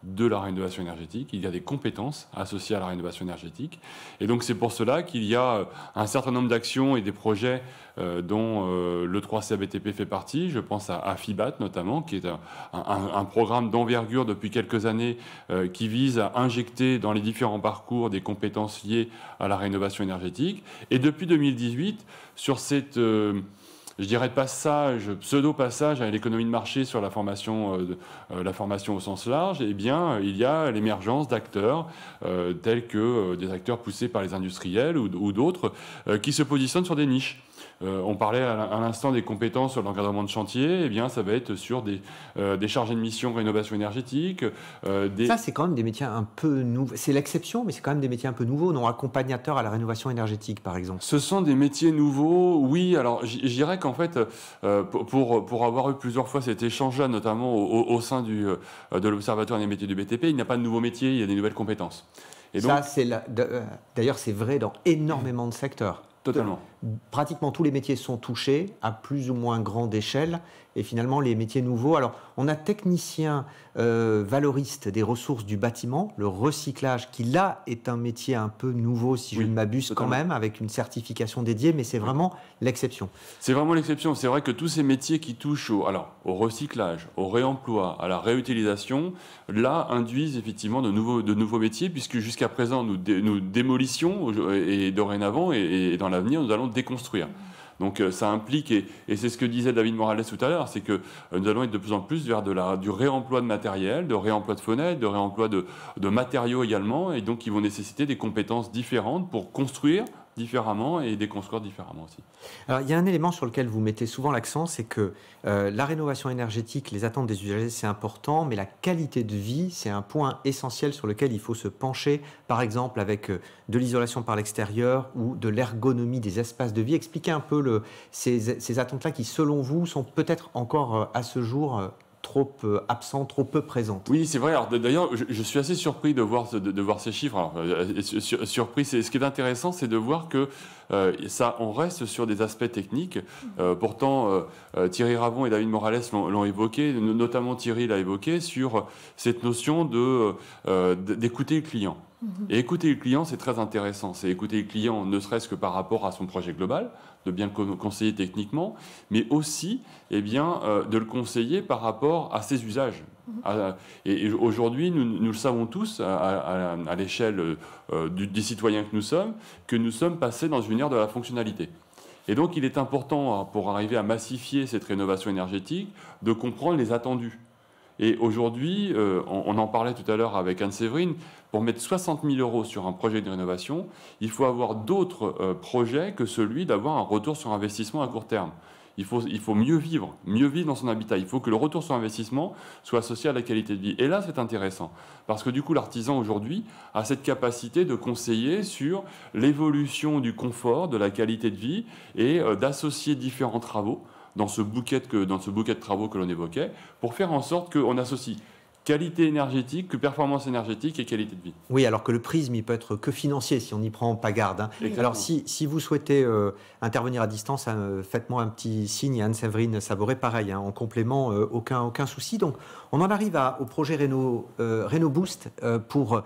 de la rénovation énergétique, il y a des compétences associées à la rénovation énergétique. Et donc c'est pour cela qu'il y a un certain nombre d'actions et des projets dont le 3CA BTP fait partie. Je pense à FIBAT notamment, qui est un programme d'envergure depuis quelques années qui vise à injecter dans les différents parcours des compétences liées à la rénovation énergétique. Et depuis 2018, sur cette je dirais, pseudo-passage à l'économie de marché sur la formation au sens large, eh bien, il y a l'émergence d'acteurs tels que des acteurs poussés par les industriels ou d'autres qui se positionnent sur des niches. On parlait à l'instant des compétences sur l'encadrement de chantier, eh bien, ça va être sur des chargés de mission rénovation énergétique. Ça, c'est quand même des métiers un peu nouveaux. C'est l'exception, mais c'est quand même des métiers un peu nouveaux, non? Accompagnateurs à la rénovation énergétique, par exemple. Ce sont des métiers nouveaux, oui. Alors, je dirais qu'en fait, pour avoir eu plusieurs fois cet échange-là, notamment au sein de l'Observatoire des métiers du BTP, il n'y a pas de nouveaux métiers, il y a des nouvelles compétences. Et donc, d'ailleurs, c'est vrai dans énormément de secteurs. Totalement. Pratiquement tous les métiers sont touchés à plus ou moins grande échelle. Et finalement, les métiers nouveaux... Alors, on a technicien valoriste des ressources du bâtiment, le recyclage, qui là est un métier un peu nouveau, si je ne m'abuse quand même, avec une certification dédiée, mais c'est vraiment l'exception. C'est vraiment l'exception. C'est vrai que tous ces métiers qui touchent au recyclage, au réemploi, à la réutilisation, là, induisent effectivement de nouveaux métiers, puisque jusqu'à présent, nous démolissions, et dorénavant, et dans l'avenir, nous allons déconstruire. Donc ça implique, et c'est ce que disait David Morales tout à l'heure, c'est que nous allons être de plus en plus vers du réemploi de matériel, de réemploi de fenêtres, de réemploi de matériaux également, et donc qui vont nécessiter des compétences différentes pour construire différemment et déconstruire différemment aussi. Alors, il y a un élément sur lequel vous mettez souvent l'accent, c'est que la rénovation énergétique, les attentes des usagers, c'est important, mais la qualité de vie, c'est un point essentiel sur lequel il faut se pencher, par exemple avec de l'isolation par l'extérieur ou de l'ergonomie des espaces de vie. Expliquez un peu ces attentes-là qui, selon vous, sont peut-être encore à ce jour trop absentes, trop peu présentes. Oui, c'est vrai. D'ailleurs, je suis assez surpris de voir ces chiffres. Alors, surpris, ce qui est intéressant, c'est de voir que on reste sur des aspects techniques. Pourtant, Thierry Ravon et David Morales l'ont évoqué, notamment Thierry l'a évoqué, sur cette notion d'écouter le client. Et écouter le client, c'est très intéressant. C'est écouter le client, ne serait-ce que par rapport à son projet global, de bien le conseiller techniquement, mais aussi de le conseiller par rapport à ses usages. Et aujourd'hui, nous le savons tous, à l'échelle des citoyens que nous sommes passés dans une ère de la fonctionnalité. Et donc, il est important, pour arriver à massifier cette rénovation énergétique, de comprendre les attendus. Et aujourd'hui, on en parlait tout à l'heure avec Anne-Séverine, pour mettre 60 000 € sur un projet de rénovation, il faut avoir d'autres projets que celui d'avoir un retour sur investissement à court terme. Il faut mieux vivre dans son habitat. Il faut que le retour sur investissement soit associé à la qualité de vie. Et là, c'est intéressant, parce que du coup, l'artisan aujourd'hui a cette capacité de conseiller sur l'évolution du confort, de la qualité de vie, et d'associer différents travaux dans ce bouquet de travaux que l'on évoquait, pour faire en sorte qu'on associe qualité énergétique, que performance énergétique et qualité de vie. Oui, alors que le prisme, il peut être que financier si on n'y prend pas garde. Hein. Alors, si vous souhaitez intervenir à distance, faites-moi un petit signe. Anne-Séverine Saboré, pareil, hein, en complément, aucun souci. Donc, on en arrive au projet RénoBoost pour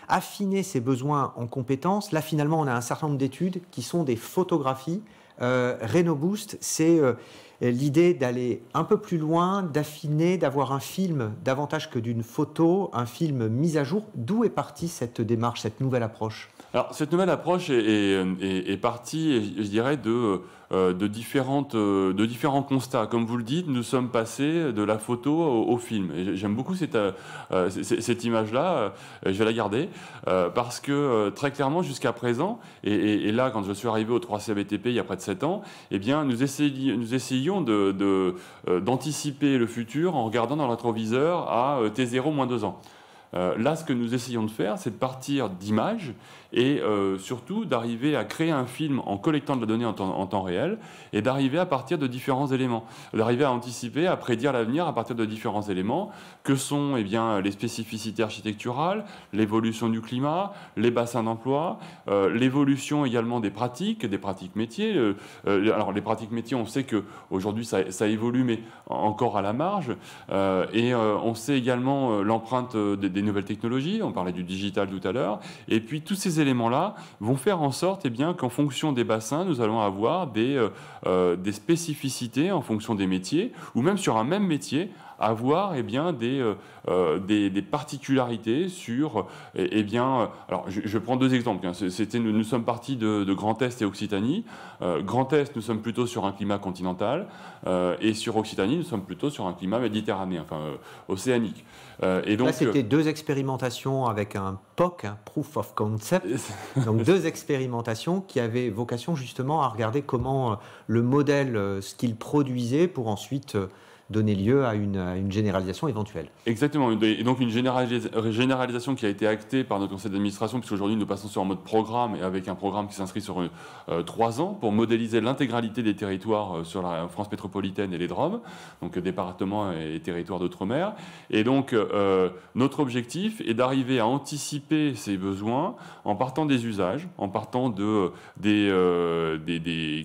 affiner ses besoins en compétences. Là, finalement, on a un certain nombre d'études qui sont des photographies. RénoBoost, c'est l'idée d'aller un peu plus loin, d'affiner, d'avoir un film davantage que d'une photo, un film mis à jour. D'où est partie cette démarche, cette nouvelle approche ? Alors, cette nouvelle approche est partie, je dirais, de différents constats. Comme vous le dites, nous sommes passés de la photo au film. Et j'aime beaucoup cette image-là, je vais la garder, parce que très clairement, jusqu'à présent, et là, quand je suis arrivé au 3C BTP il y a près de 7 ans, eh bien, nous essayions d'anticiper le futur en regardant dans le rétroviseur à T0 moins 2 ans. Là, ce que nous essayons de faire, c'est de partir d'images et surtout d'arriver à créer un film en collectant de la donnée en temps réel et d'arriver à partir de différents éléments, d'arriver à anticiper, à prédire l'avenir à partir de différents éléments que sont les spécificités architecturales, l'évolution du climat, les bassins d'emploi, l'évolution également des pratiques métiers. Alors les pratiques métiers, on sait qu'aujourd'hui ça évolue, mais encore à la marge. Et on sait également l'empreinte des nouvelles technologies, on parlait du digital tout à l'heure, et puis tous ces éléments-là vont faire en sorte qu'en fonction des bassins, nous allons avoir des spécificités en fonction des métiers, ou même sur un même métier, avoir des particularités sur... alors, je prends deux exemples. Nous sommes partis de Grand Est et Occitanie. Grand Est, nous sommes plutôt sur un climat continental, et sur Occitanie, nous sommes plutôt sur un climat méditerranéen, océanique. Et donc, là, c'était deux expérimentations avec un POC, Proof of Concept, donc deux expérimentations qui avaient vocation justement à regarder comment le modèle, ce qu'il produisait pour ensuite donner lieu à une généralisation éventuelle. Exactement, et donc une généralisation qui a été actée par notre conseil d'administration, puisqu'aujourd'hui nous passons sur un mode programme, et avec un programme qui s'inscrit sur 3 ans, pour modéliser l'intégralité des territoires sur la France métropolitaine et les DROM, donc départements et territoires d'outre-mer. Et donc notre objectif est d'arriver à anticiper ces besoins en partant des usages, en partant des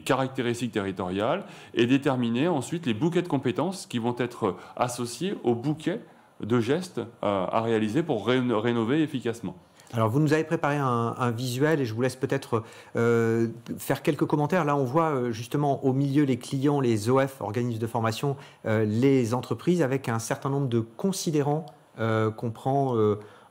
caractéristiques territoriales, et déterminer ensuite les bouquets de compétences qui vont être associés au bouquet de gestes à réaliser pour rénover efficacement. Alors, vous nous avez préparé un visuel et je vous laisse peut-être faire quelques commentaires. Là, on voit justement au milieu les clients, les OF, organismes de formation, les entreprises, avec un certain nombre de considérants qu'on prend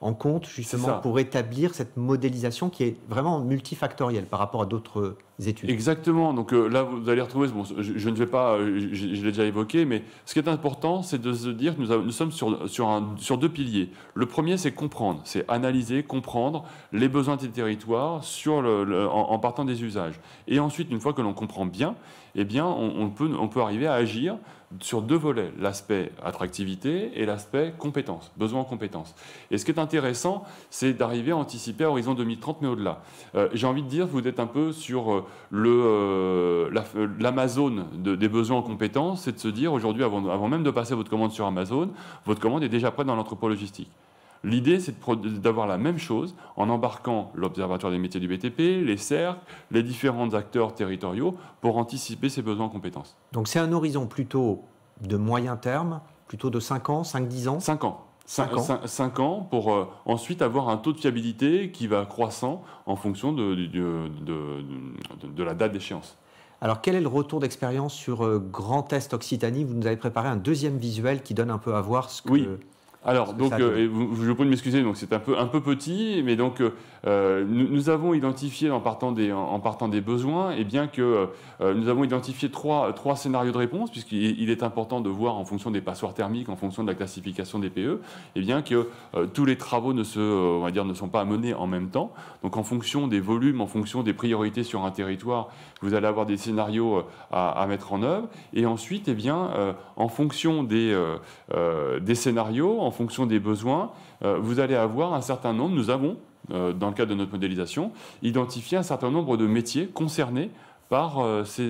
en compte justement pour établir cette modélisation qui est vraiment multifactorielle par rapport à d'autres études. Exactement. Donc là, vous allez retrouver, bon, je ne vais pas, je l'ai déjà évoqué, mais ce qui est important, c'est de se dire que nous sommes sur 2 piliers. Le premier, c'est comprendre, c'est analyser, comprendre les besoins des territoires en partant des usages. Et ensuite, une fois que l'on comprend bien, eh bien, on peut arriver à agir sur 2 volets, l'aspect attractivité et l'aspect compétence, besoin en compétences. Et ce qui est intéressant, c'est d'arriver à anticiper à horizon 2030, mais au-delà. J'ai envie de dire, vous êtes un peu sur l'Amazon des besoins en compétences, c'est de se dire, aujourd'hui, avant même de passer votre commande sur Amazon, votre commande est déjà prête dans l'entrepôt logistique. L'idée, c'est d'avoir la même chose en embarquant l'Observatoire des métiers du BTP, les cercles, les différents acteurs territoriaux pour anticiper ces besoins en compétences. Donc c'est un horizon plutôt de moyen terme, plutôt de 5 ans, 5-10 ans 5 ans. 5 ans pour ensuite avoir un taux de fiabilité qui va croissant en fonction de la date d'échéance. Alors, quel est le retour d'expérience sur Grand Est Occitanie? Vous nous avez préparé un deuxième visuel qui donne un peu à voir ce que... Oui. Alors, donc, je vous prie de m'excuser, donc c'est un peu petit, mais donc nous avons identifié en partant des besoins, et bien que nous avons identifié trois scénarios de réponse, puisqu'il est important de voir en fonction des passoires thermiques, en fonction de la classification des PE, et bien que tous les travaux ne sont pas menés en même temps. Donc, en fonction des volumes, en fonction des priorités sur un territoire, vous allez avoir des scénarios à mettre en œuvre, et ensuite, eh bien, en fonction des scénarios, en fonction des besoins, vous allez avoir un certain nombre, nous avons, dans le cadre de notre modélisation, identifié un certain nombre de métiers concernés par ces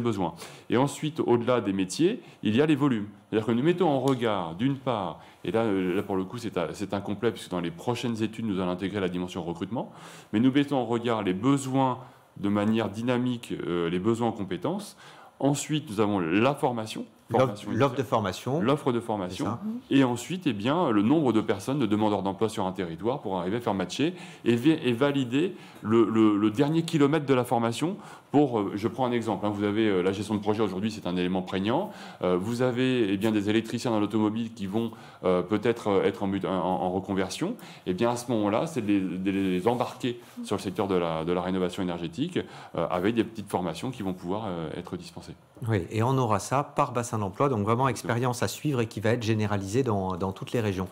besoins. Et ensuite, au-delà des métiers, il y a les volumes. C'est-à-dire que nous mettons en regard, d'une part, et là pour le coup c'est incomplet, puisque dans les prochaines études, nous allons intégrer la dimension recrutement, mais nous mettons en regard les besoins de manière dynamique, les besoins en compétences. Ensuite, nous avons la formation. L'offre de formation. L'offre de formation. Et ensuite, eh bien, le nombre de personnes, de demandeurs d'emploi sur un territoire pour arriver à faire matcher et valider le dernier kilomètre de la formation. Je prends un exemple. Vous avez la gestion de projet aujourd'hui, c'est un élément prégnant. Vous avez eh bien, des électriciens dans l'automobile qui vont peut-être être en reconversion. Et bien, à ce moment-là, c'est de les embarquer sur le secteur de la rénovation énergétique avec des petites formations qui vont pouvoir être dispensées. Oui, et on aura ça par bassin d'emploi, donc vraiment expérience à suivre et qui va être généralisée dans toutes les régions.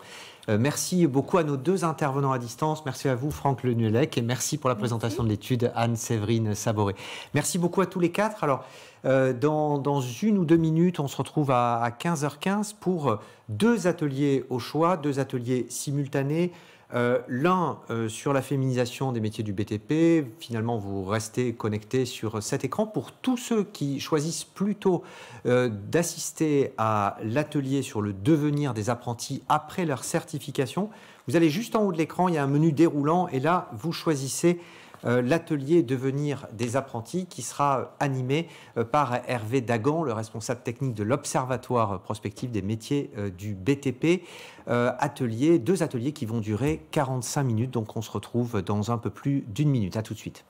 Merci beaucoup à nos 2 intervenants à distance. Merci à vous, Franck Lenuelec, et merci pour la présentation de l'étude, Anne-Séverine Saboré. Merci beaucoup à tous les 4. Alors, dans 1 ou 2 minutes, on se retrouve à 15h15 pour 2 ateliers au choix, 2 ateliers simultanés. L'un sur la féminisation des métiers du BTP. Finalement, vous restez connectés sur cet écran. Pour tous ceux qui choisissent plutôt d'assister à l'atelier sur le devenir des apprentis après leur certification, vous allez juste en haut de l'écran, il y a un menu déroulant et là, vous choisissez l'atelier devenir des apprentis qui sera animé par Hervé Dagan, le responsable technique de l'Observatoire prospectif des métiers du BTP. 2 ateliers qui vont durer 45 minutes, donc on se retrouve dans un peu plus d'1 minute. À tout de suite.